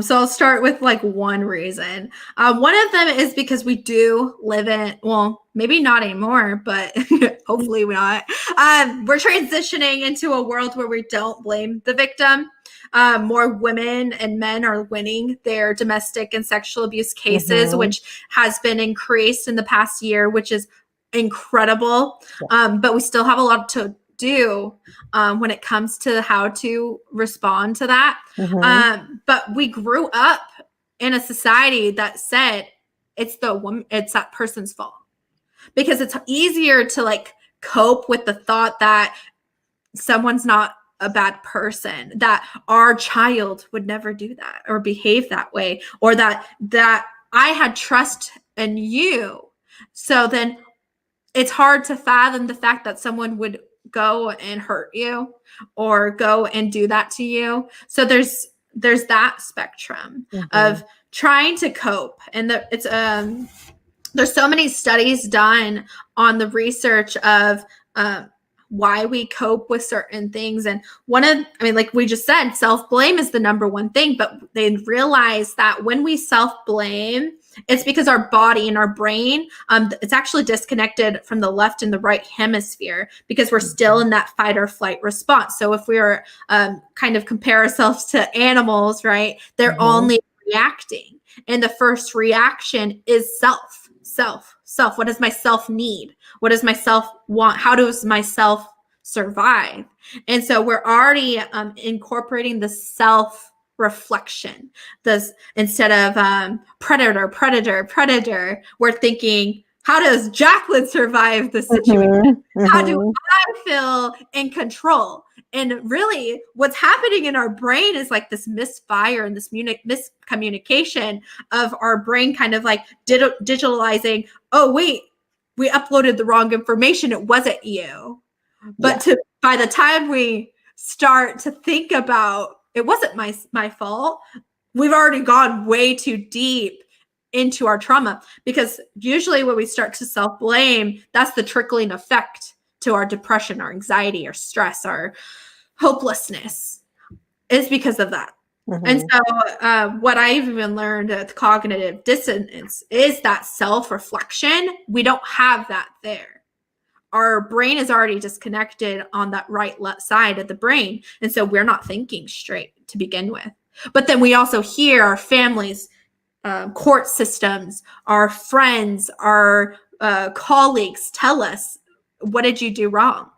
S2: So I'll start with like one reason. One of them is because we do live in, well, maybe not anymore, but hopefully we're not. We're transitioning into a world where we don't blame the victim. More women and men are winning their domestic and sexual abuse cases, which has been increased in the past year, which is incredible. But we still have a lot to do when it comes to how to respond to that. But we grew up in a society that said it's that person's fault, because it's easier to like cope with the thought that someone's not a bad person, that our child would never do that or behave that way, or that I had trust in you. So then it's hard to fathom the fact that someone would go and hurt you or go and do that to you. So there's that spectrum of trying to cope. And there's so many studies done on the research of why we cope with certain things. And like we just said, self-blame is the number one thing, but they realize that when we self-blame, it's because our body and our brain, it's actually disconnected from the left and the right hemisphere, because we're still in that fight or flight response. So if we are kind of compare ourselves to animals, right, they're only reacting. And the first reaction is self. What does my self need? What does my self want? How does my self survive? And so we're already incorporating the self reflection. This, instead of predator, we're thinking, how does Jacquelyn survive the situation? How do I feel in control? And really what's happening in our brain is like this misfire and this miscommunication of our brain kind of like digitalizing, oh wait, we uploaded the wrong information, it wasn't you. But by the time we start to think about it wasn't my fault, we've already gone way too deep into our trauma, because usually when we start to self-blame, that's the trickling effect to our depression, our anxiety, our stress, our hopelessness, is because of that. And so what I've even learned with cognitive dissonance is that self-reflection, we don't have that there. Our brain is already disconnected on that right side of the brain. And so we're not thinking straight to begin with. But then we also hear our families, court systems, our friends, our colleagues tell us, what did you do wrong?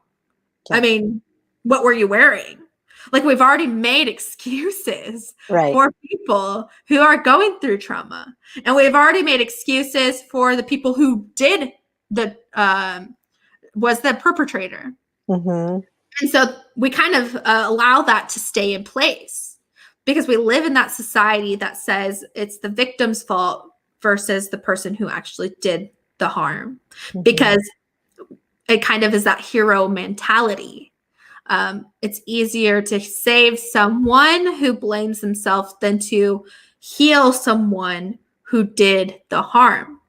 S2: I mean, what were you wearing? Like, we've already made excuses for people who are going through trauma. And we've already made excuses for the people who did was the perpetrator. And so we kind of allow that to stay in place, because we live in that society that says it's the victim's fault versus the person who actually did the harm, because it kind of is that hero mentality. It's easier to save someone who blames himself than to heal someone who did the harm.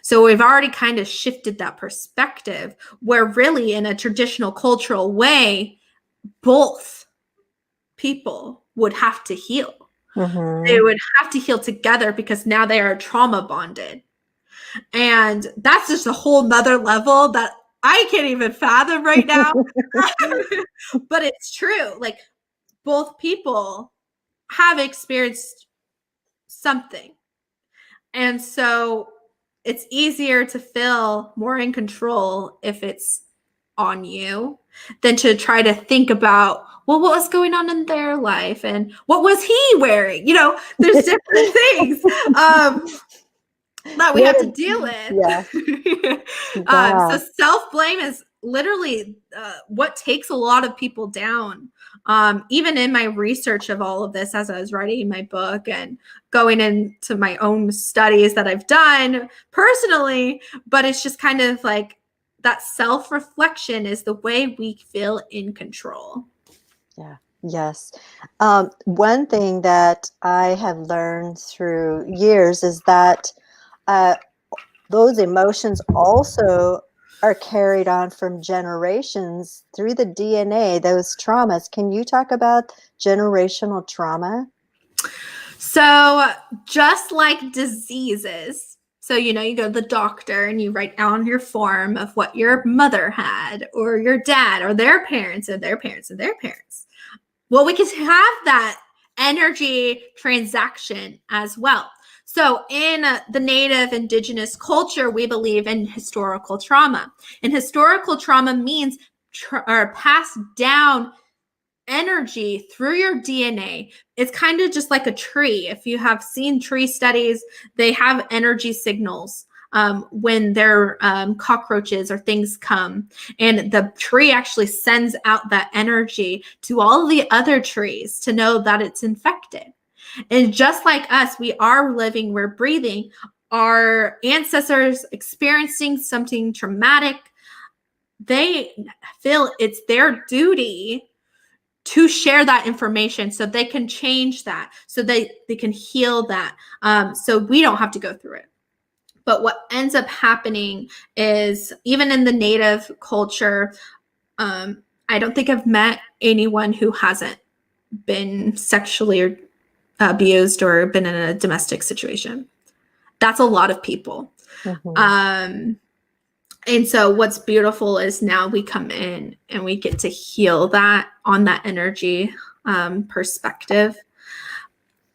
S2: So we've already kind of shifted that perspective, where really in a traditional cultural way, both people would have to heal. They would have to heal together, because now they are trauma bonded. And that's just a whole nother level that I can't even fathom right now. But it's true. Like, both people have experienced something. And so it's easier to feel more in control if it's on you than to try to think about, well, what was going on in their life and what was he wearing? You know, there's different things that we have to deal with. So self-blame is literally what takes a lot of people down. Even in my research of all of this, as I was writing my book and going into my own studies that I've done personally, but it's just kind of like that self-reflection is the way we feel in control.
S3: Yes. One thing that I have learned through years is that those emotions also are carried on from generations through the DNA, those traumas. Can you talk about generational trauma?
S2: So just like diseases, so, you know, you go to the doctor and you write down your form of what your mother had, or your dad, or their parents, and their parents, and their parents. Well, we can have that energy transaction as well. So in the Native Indigenous culture, we believe in historical trauma. And historical trauma means passed down energy through your DNA. It's kind of just like a tree. If you have seen tree studies, they have energy signals when their cockroaches or things come, and the tree actually sends out that energy to all the other trees to know that it's infected. And just like us, we are living, we're breathing. Our ancestors experiencing something traumatic, they feel it's their duty to share that information so they can change that, so they can heal that, so we don't have to go through it. But what ends up happening is, even in the Native culture, I don't think I've met anyone who hasn't been sexually abused or been in a domestic situation. That's a lot of people. Mm-hmm. And so what's beautiful is now we come in and we get to heal that on that energy perspective,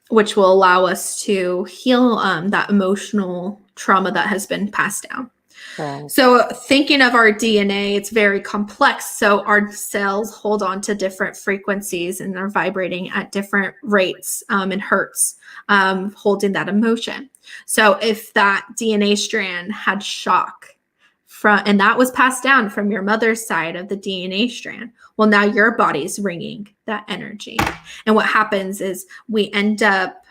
S2: which will allow us to heal that emotional trauma that has been passed down. Right. So thinking of our DNA, it's very complex. So our cells hold on to different frequencies and they're vibrating at different rates and hertz, holding that emotion. So if that DNA strand had shock, and that was passed down from your mother's side of the DNA strand, well, now your body's ringing that energy. And what happens is we end up,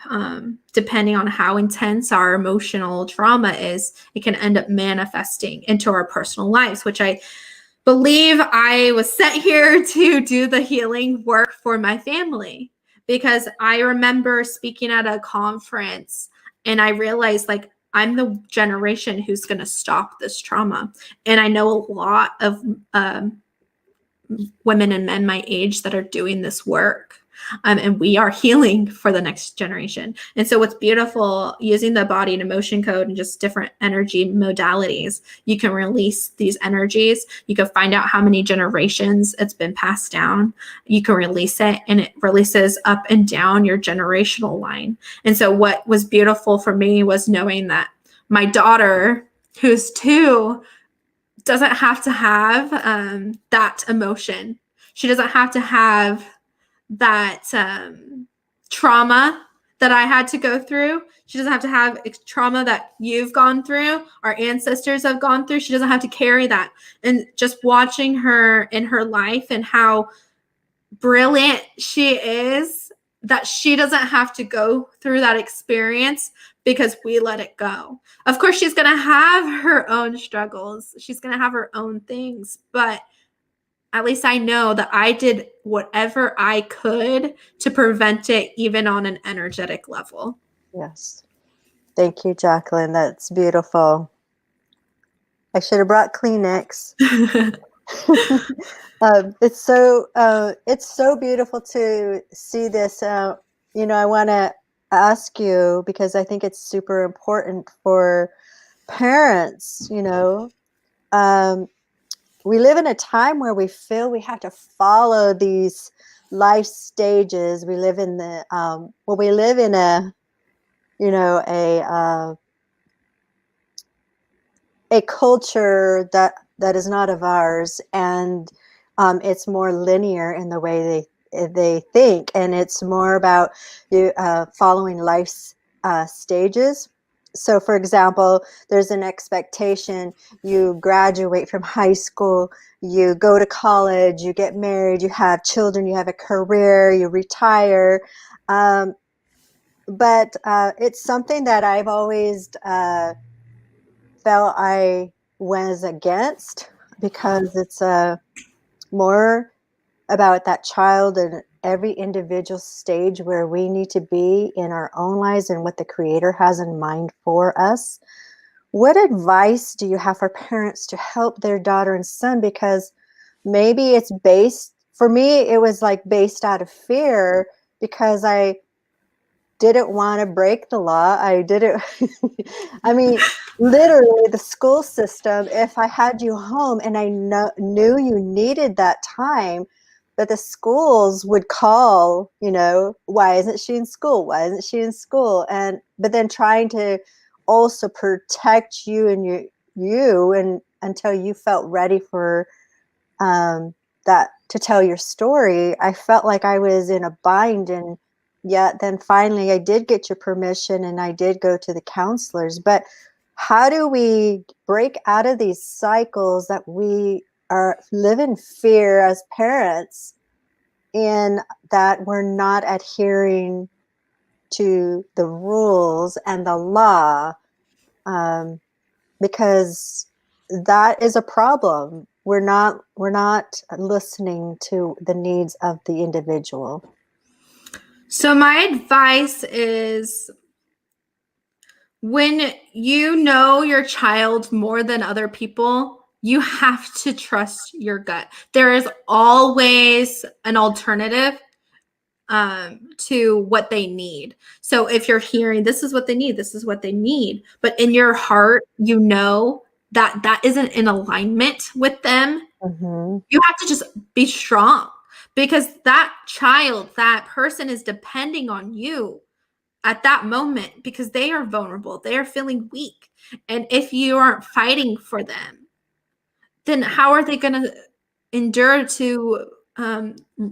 S2: depending on how intense our emotional trauma is, it can end up manifesting into our personal lives, which I believe I was sent here to do the healing work for my family. Because I remember speaking at a conference and I realized, like, I'm the generation who's going to stop this trauma. And I know a lot of women and men my age that are doing this work. And we are healing for the next generation. And so what's beautiful, using the body and emotion code and just different energy modalities, you can release these energies. You can find out how many generations it's been passed down. You can release it, and it releases up and down your generational line. And so what was beautiful for me was knowing that my daughter, who's 2, doesn't have to have that emotion. She doesn't have to have that trauma that I had to go through. She doesn't have to have trauma that you've gone through, our ancestors have gone through. She doesn't have to carry that. And just watching her in her life and how brilliant she is, that she doesn't have to go through that experience because we let it go. Of course, she's going to have her own struggles. She's going to have her own things, but at least I know that I did whatever I could to prevent it, even on an energetic level.
S3: Yes. Thank you, Jacquelyn. That's beautiful. I should have brought Kleenex. It's so beautiful to see this. I want to ask you, because I think it's super important for parents, we live in a time where we feel we have to follow these life stages. We live in we live in a culture that is not of ours, and it's more linear in the way they think, and it's more about following life's stages. So, for example, there's an expectation: you graduate from high school, you go to college, you get married, you have children, you have a career, you retire. But it's something that I've always felt I was against, because it's more about that child and every individual stage where we need to be in our own lives and what the Creator has in mind for us. What advice do you have for parents to help their daughter and son? Because maybe it's for me, it was like based out of fear, because I didn't want to break the law. I didn't, I mean, literally the school system, if I had you home and I knew you needed that time, but the schools would call, why isn't she in school? Why isn't she in school? But then trying to also protect you and until you felt ready for that, to tell your story. I felt like I was in a bind, and yet then finally I did get your permission and I did go to the counselors. But how do we break out of these cycles that we live in fear as parents, in that we're not adhering to the rules and the law, because that is a problem. We're not listening to the needs of the individual.
S2: So my advice is, when you know your child more than other people, you have to trust your gut. There is always an alternative to what they need. So if you're hearing, this is what they need, this is what they need, but in your heart, you know that that isn't in alignment with them, you have to just be strong, because that child, that person is depending on you at that moment, because they are vulnerable, they are feeling weak. And if you aren't fighting for them, then how are they going to endure to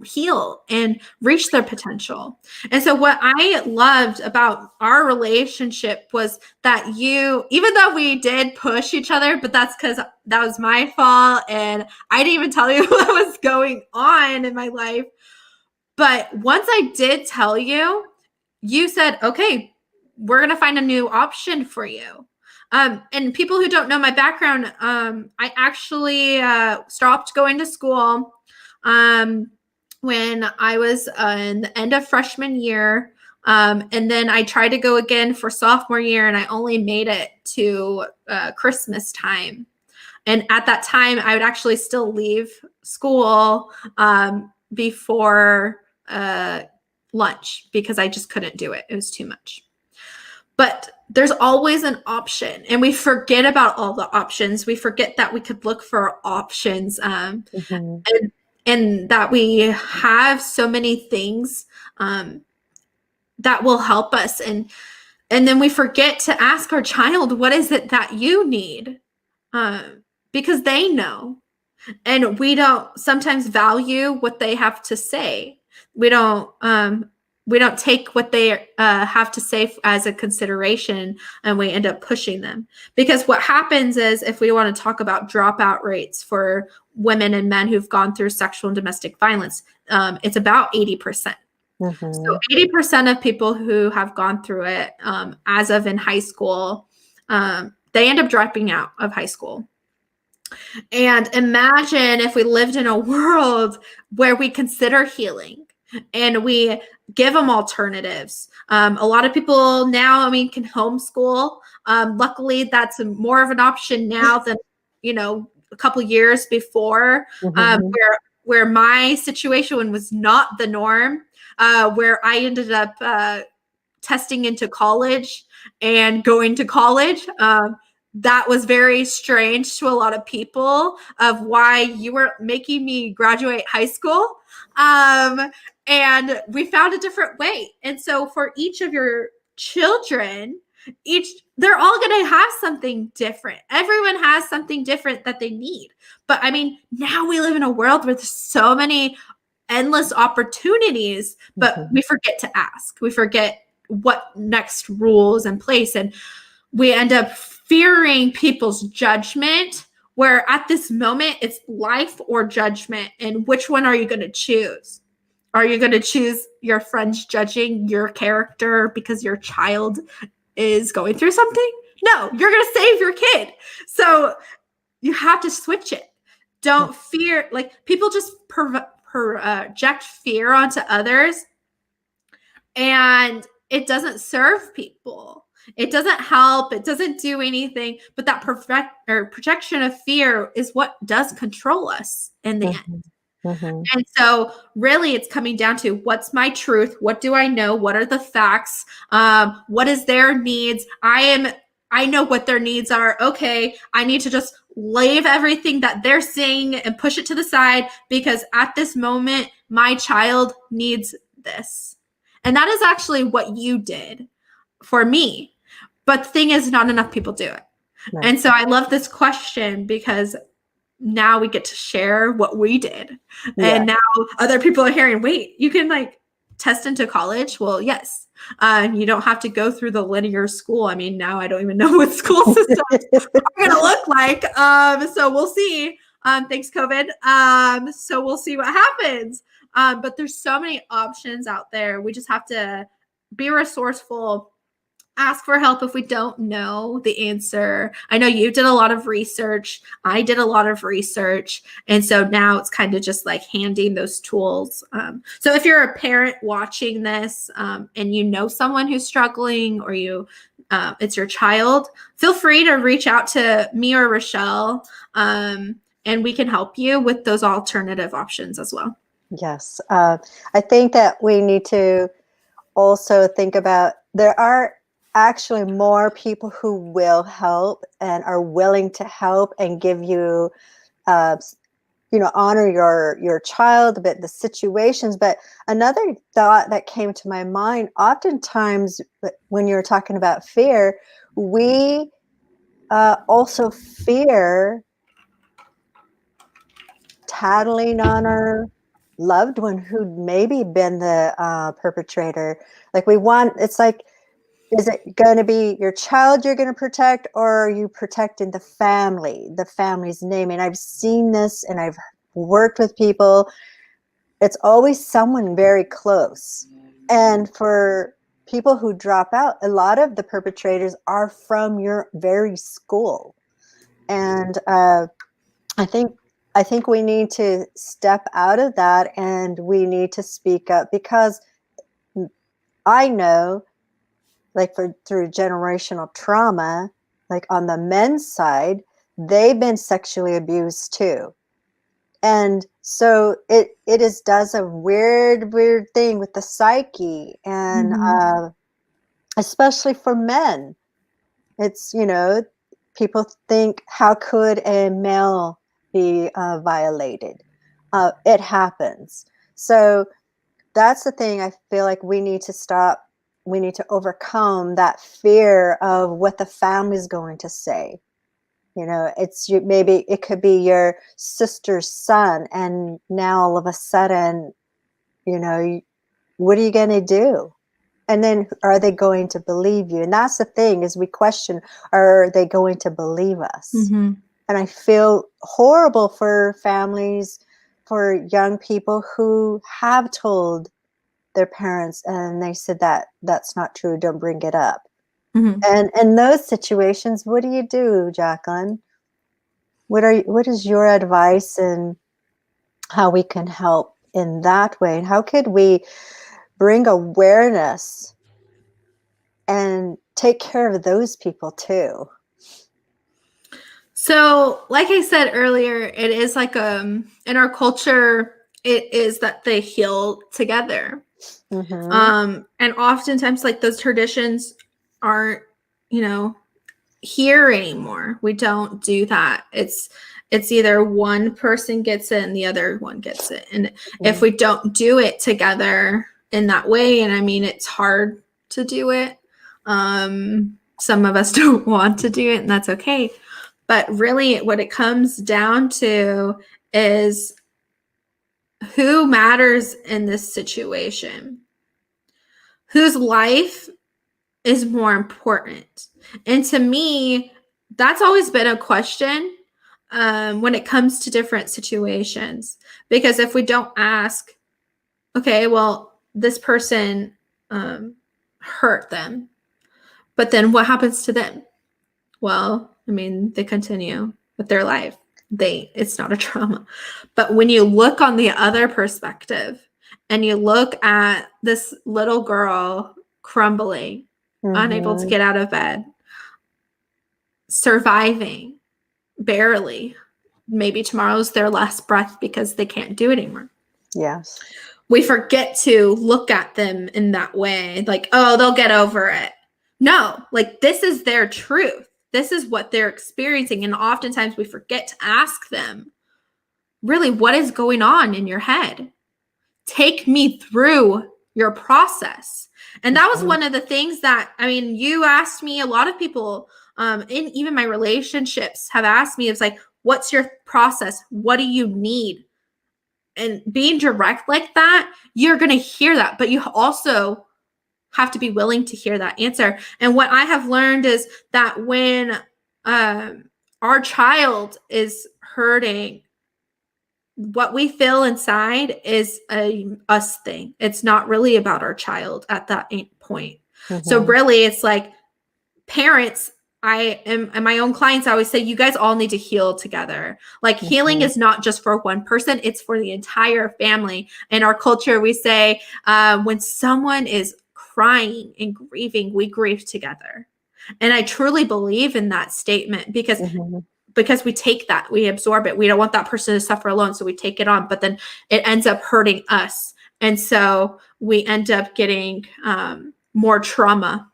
S2: heal and reach their potential? And so what I loved about our relationship was that you, even though we did push each other, but that's because that was my fault and I didn't even tell you what was going on in my life. But once I did tell you, you said, okay, we're going to find a new option for you. And people who don't know my background, I actually stopped going to school when I was in the end of freshman year. And then I tried to go again for sophomore year, and I only made it to Christmas time. And at that time, I would actually still leave school before lunch, because I just couldn't do it. It was too much. But there's always an option, and we forget about all the options. We forget that we could look for options, and that we have so many things that will help us. And then we forget to ask our child, what is it that you need? Because they know. And we don't sometimes value what they have to say. We don't take what they have to say as a consideration, and we end up pushing them. Because what happens is, if we want to talk about dropout rates for women and men who've gone through sexual and domestic violence, it's about 80%. So 80% of people who have gone through it, as of in high school, they end up dropping out of high school. And imagine if we lived in a world where we consider healing and we give them alternatives. A lot of people now, can homeschool. Luckily, that's more of an option now than, a couple years before, where my situation was not the norm, where I ended up testing into college and going to college. That was very strange to a lot of people, of why you were making me graduate high school. And we found a different way. And so for each of your children, they're all going to have something different. Everyone has something different that they need. But now we live in a world where there's so many endless opportunities, but we forget to ask. We forget what next rules in place. And we end up fearing people's judgment, where at this moment it's life or judgment. And which one are you going to choose? Are you going to choose your friends judging your character because your child is going through something? No, you're going to save your kid. So you have to switch it. Don't fear. People just project fear onto others, and it doesn't serve people. It doesn't help. It doesn't do anything. But that projection of fear is what does control us in the end. And so really it's coming down to, what's my truth? What do I know? What are the facts? What is their needs? I know what their needs are. Okay, I need to just leave everything that they're saying and push it to the side, because at this moment, my child needs this. And that is actually what you did for me. But the thing is, not enough people do it. Right. And so I love this question, because now we get to share what we did. Yeah. And now other people are hearing, wait, you can test into college? Well, yes. You don't have to go through the linear school. I mean, now I don't even know what school systems are going to look like. So we'll see. Thanks, COVID. So we'll see what happens. But there's so many options out there. We just have to be resourceful, ask for help if we don't know the answer. I know you did a lot of research. I did a lot of research. And so now it's kind of just like handing those tools. So if you're a parent watching this and you know someone who's struggling, or it's your child, feel free to reach out to me or Rochelle, and we can help you with those alternative options as well.
S3: Yes. I think that we need to also think about, there are actually more people who will help and are willing to help and give you, honor your child, but the situations. But another thought that came to my mind, oftentimes when you're talking about fear, we also fear tattling on our loved one who'd maybe been the perpetrator. Like it's like, is it going to be your child you're going to protect, or are you protecting the family's name? And I've seen this, and I've worked with people. It's always someone very close. And for people who drop out, a lot of the perpetrators are from your very school. And I think we need to step out of that, and we need to speak up, because I know, like through generational trauma, like on the men's side, they've been sexually abused too. And so it does a weird thing with the psyche. And especially for men, it's, people think, how could a male be violated? It happens. So that's the thing. I feel like we need to stop. We need to overcome that fear of what the family's going to say. Maybe it could be your sister's son, and now all of a sudden, what are you going to do? And then, are they going to believe you? And that's the thing, is we question, are they going to believe us?
S2: Mm-hmm.
S3: And I feel horrible for families, for young people who have told their parents and they said that's not true, don't bring it up.
S2: Mm-hmm.
S3: And in those situations, what do you do, Jacquelyn? What is your advice, and how we can help in that way? And how could we bring awareness and take care of those people too?
S2: So, like I said earlier, it is like in our culture, it is that they heal together.
S3: Mm-hmm.
S2: And oftentimes, like, those traditions aren't, here anymore. We don't do that. It's either one person gets it and the other one gets it. And if we don't do it together in that way, and I mean, it's hard to do it. Some of us don't want to do it, and that's okay. But really, what it comes down to is who matters in this situation, whose life is more important. And to me, that's always been a question when it comes to different situations. Because if we don't ask, okay, well, this person hurt them, but then what happens to them? Well, I mean, they continue with their life. It's not a trauma. But when you look on the other perspective and you look at this little girl crumbling, unable to get out of bed, surviving, barely, maybe tomorrow's their last breath because they can't do it anymore.
S3: Yes.
S2: We forget to look at them in that way, like, oh, they'll get over it. No, like, this is their truth. This is what they're experiencing. And oftentimes we forget to ask them, really, what is going on in your head? Take me through your process. And that was one of the things that, I mean, you asked me, a lot of people in even my relationships have asked me, it's like, what's your process? What do you need? And being direct like that, you're going to hear that, but you also have to be willing to hear that answer. And what I have learned is that when our child is hurting, what we feel inside is a us thing. It's not really about our child at that point. So really, it's like parents, and my own clients, I always say, you guys all need to heal together. Like healing is not just for one person, it's for the entire family. In our culture, we say when someone is crying and grieving, we grieve together. And I truly believe in that statement because we take that, we absorb it. We don't want that person to suffer alone. So we take it on, but then it ends up hurting us. And so we end up getting more trauma.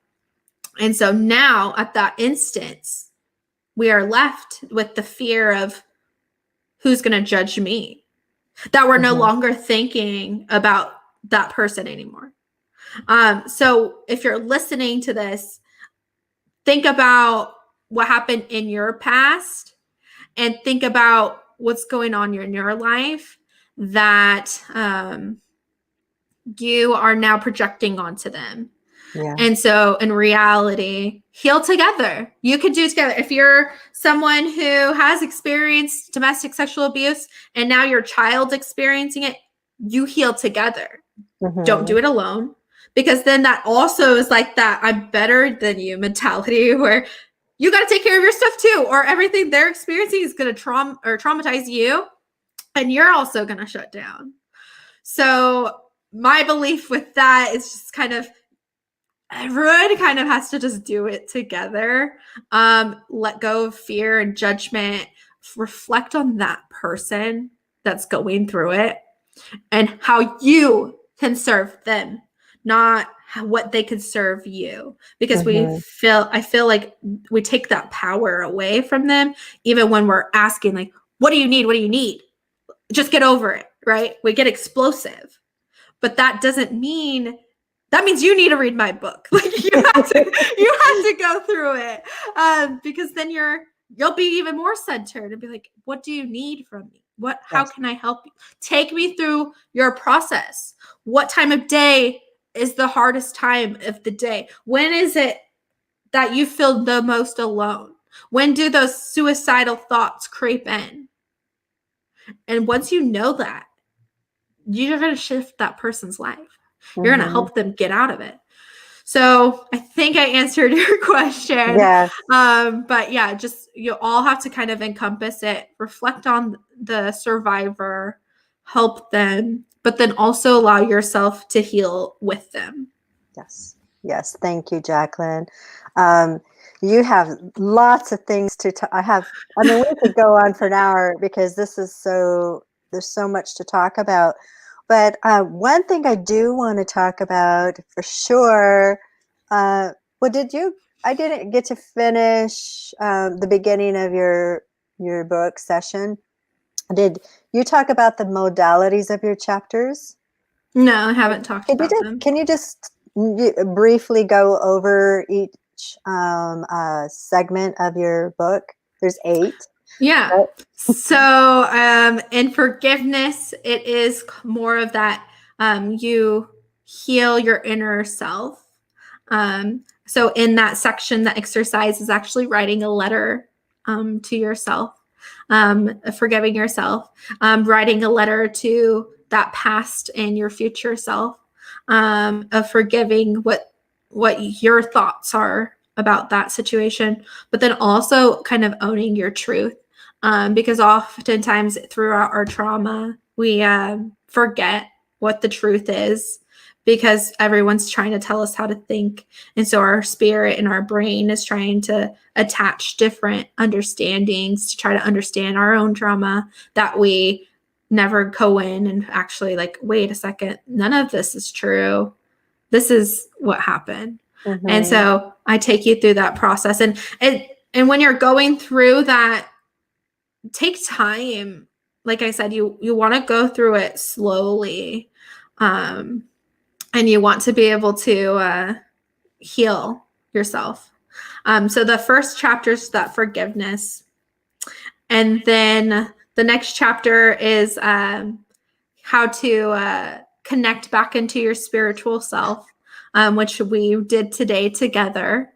S2: And so now at that instance, we are left with the fear of who's going to judge me, that we're no longer thinking about that person anymore. So if you're listening to this, think about what happened in your past and think about what's going on in your life that you are now projecting onto them. Yeah. And so in reality, heal together. You can do it together. If you're someone who has experienced domestic sexual abuse and now your child's experiencing it, you heal together. Don't do it alone, because then that also is like that I'm better than you mentality where you got to take care of your stuff too, or everything they're experiencing is going to traumatize you and you're also going to shut down. So my belief with that is just kind of everyone kind of has to just do it together. Let go of fear and judgment, reflect on that person that's going through it and how you can serve them, not what they can serve you, because I feel like we take that power away from them, even when we're asking like, what do you need? What do you need? Just get over it, right? We get explosive, but that means you need to read my book. Like you have to go through it, because then you'll be even more centered and be like, what do you need from me? How can I help you? Take me through your process. What time of day is the hardest time of the day? When is it that you feel the most alone? When do those suicidal thoughts creep in? And once you know that, you're going to shift that person's life. You're going to help them get out of it. So I think I answered your question.
S3: Yes.
S2: But yeah, just you all have to kind of encompass it, reflect on the survivor, help them, but then also allow yourself to heal with them.
S3: Yes. Yes. Thank you, Jacquelyn. You have lots of things to we could go on for an hour because there's so much to talk about. But one thing I do want to talk about for sure, I didn't get to finish the beginning of your book session. Did you talk about the modalities of your chapters?
S2: No, I haven't talked about them.
S3: Can you just briefly go over each segment of your book? There's 8.
S2: Yeah. Right. So in forgiveness, it is more of that you heal your inner self. So in that section, the exercise is actually writing a letter to yourself, forgiving yourself, writing a letter to that past and your future self, of forgiving what your thoughts are about that situation, but then also kind of owning your truth. Because oftentimes throughout our trauma, we forget what the truth is because everyone's trying to tell us how to think. And so our spirit and our brain is trying to attach different understandings to try to understand our own trauma that we never go in and actually like, wait a second, none of this is true. This is what happened. And so I take you through that process. And when you're going through that, take time. Like I said, you want to go through it slowly. And you want to be able to heal yourself. So the first chapter is that forgiveness. And then the next chapter is how to connect back into your spiritual self. which we did today together.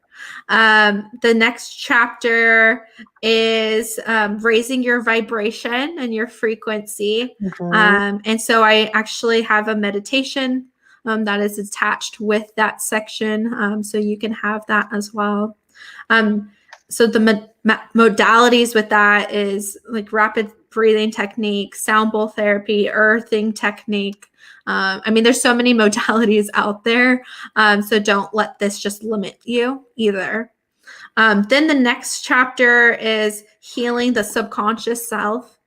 S2: The next chapter is raising your vibration and your frequency. And so I actually have a meditation that is attached with that section. So you can have that as well. So the modalities with that is like rapid breathing technique, sound bowl therapy, earthing technique. I mean, there's so many modalities out there. So don't let this just limit you either. Then the next chapter is healing the subconscious self.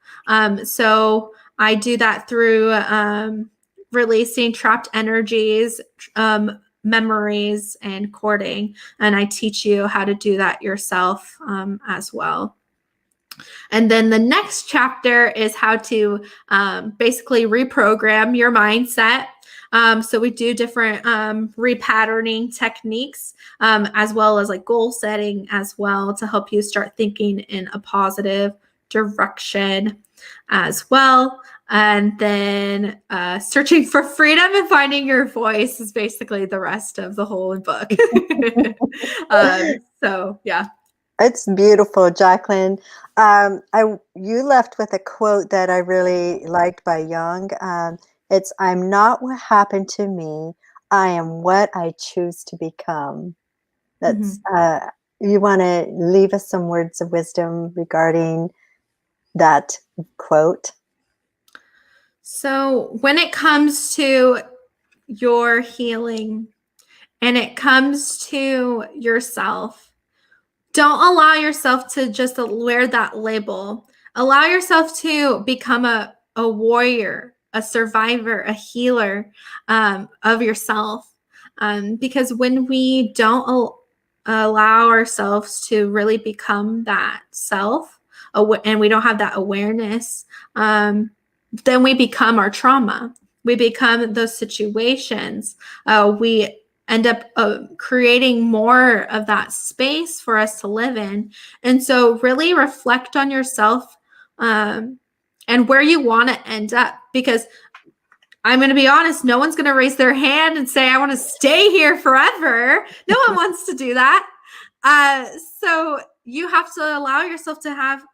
S2: So I do that through releasing trapped energies, memories, and cording. And I teach you how to do that yourself as well. And then the next chapter is how to basically reprogram your mindset. So we do different repatterning techniques as well as like goal setting as well to help you start thinking in a positive direction as well. And then searching for freedom and finding your voice is basically the rest of the whole book. So yeah.
S3: It's beautiful, Jacquelyn. You left with a quote that I really liked by Jung. It's, "I'm not what happened to me. I am what I choose to become." That's you want to leave us some words of wisdom regarding that quote?
S2: So when it comes to your healing and it comes to yourself, don't allow yourself to just wear that label. Allow yourself to become a warrior, a survivor, a healer of yourself. Because when we don't allow ourselves to really become that self, and we don't have that awareness, then we become our trauma. We become those situations. We end up creating more of that space for us to live in. And so really reflect on yourself and where you want to end up, because I'm going to be honest, no one's going to raise their hand and say, I want to stay here forever. No one wants to do that. So you have to allow yourself to have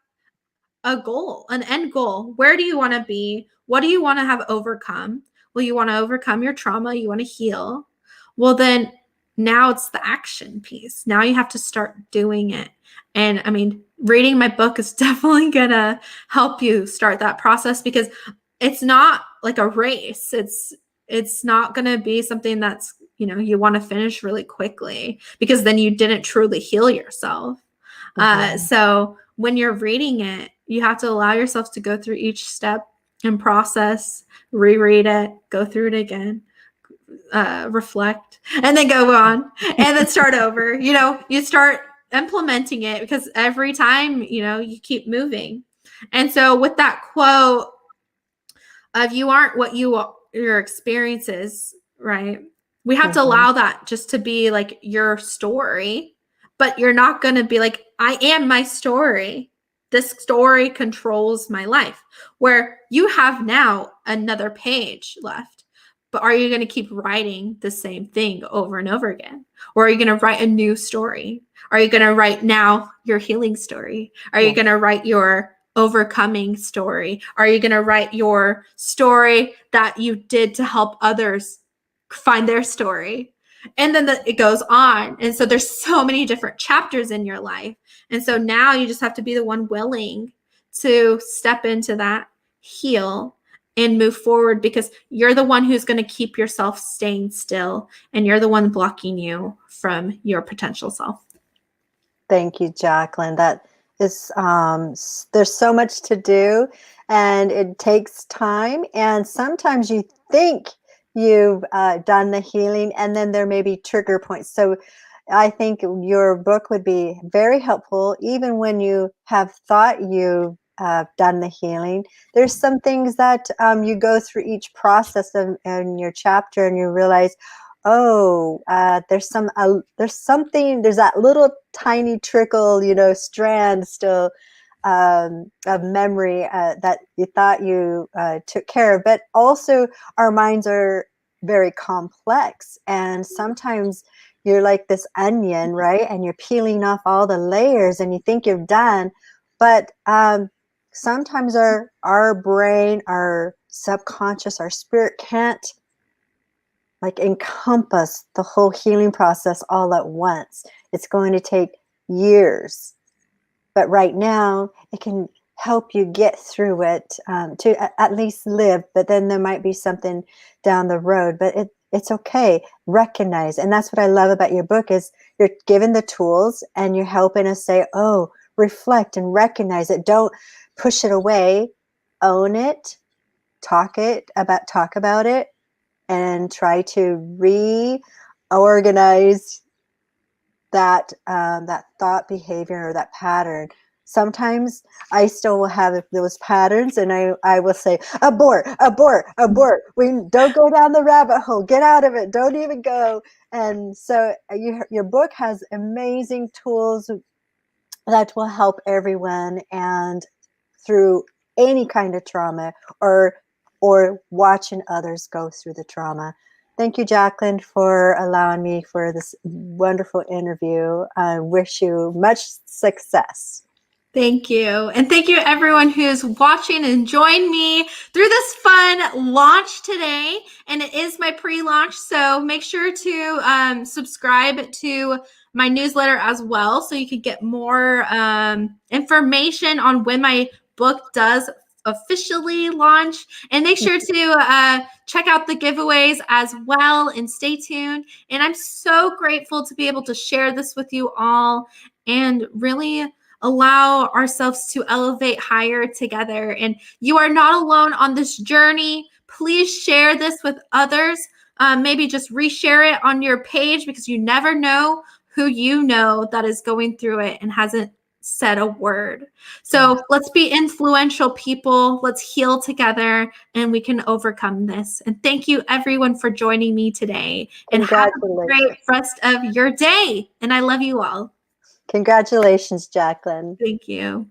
S2: a goal, an end goal. Where do you want to be? What do you want to have overcome? Well, you want to overcome your trauma. You want to heal. Well, then now it's the action piece. Now you have to start doing it. And I mean, reading my book is definitely going to help you start that process, because it's not like a race. It's not going to be something that's, you want to finish really quickly, because then you didn't truly heal yourself. So when you're reading it, you have to allow yourself to go through each step and process, reread it, go through it again, reflect, and then go on and then start over. You start implementing it, because every time, you keep moving. And so with that quote of you aren't what your experience is, right? We have to allow that just to be like your story, but you're not going to be like, I am my story. This story controls my life, where you have now another page left. But are you going to keep writing the same thing over and over again? Or are you going to write a new story? Are you going to write now your healing story? Are you going to write your overcoming story? Are you going to write your story that you did to help others find their story? And then it goes on. And so there's so many different chapters in your life. And so now you just have to be the one willing to step into that, heal, and move forward, because you're the one who's going to keep yourself staying still, and you're the one blocking you from your potential self.
S3: Thank you, Jacquelyn. That is, there's so much to do, and it takes time. And sometimes you think you've done the healing, and then there may be trigger points. So I think your book would be very helpful, even when you have thought you've done the healing. There's some things that you go through each process in your chapter, and you realize, oh, there's something, there's that little tiny trickle, strand still of memory that you thought you took care of. But also our minds are very complex. And sometimes you're like this onion, right? And you're peeling off all the layers and you think you're done. But sometimes our brain, our subconscious, our spirit can't like encompass the whole healing process all at once. It's going to take years. But right now, it can help you get through it, to at least live. But then there might be something down the road. But it's okay. Recognize. And that's what I love about your book is you're given the tools and you're helping us say, oh, reflect and recognize it. Don't push it away. Own it. Talk about it. And try to reorganize that thought, behavior, or that pattern. Sometimes I still will have those patterns, and I will say, abort, abort, abort. We don't go down the rabbit hole. Get out of it. Don't even go. And so your book has amazing tools that will help everyone, and through any kind of trauma or watching others go through the trauma. Thank you, Jacquelyn, for allowing me for this wonderful interview. I wish you much success.
S2: Thank you. And thank you everyone who's watching and joined me through this fun launch today. And it is my pre-launch, so make sure to subscribe to my newsletter as well so you can get more information on when my book does officially launch. And make sure to check out the giveaways as well and stay tuned. And I'm so grateful to be able to share this with you all and really allow ourselves to elevate higher together. And you are not alone on this journey. Please share this with others. Maybe just reshare it on your page because you never know who you know that is going through it and hasn't said a word. So let's be influential people. Let's heal together and we can overcome this. And thank you everyone for joining me today. And have a great rest of your day. And I love you all.
S3: Congratulations, Jacquelyn.
S2: Thank you.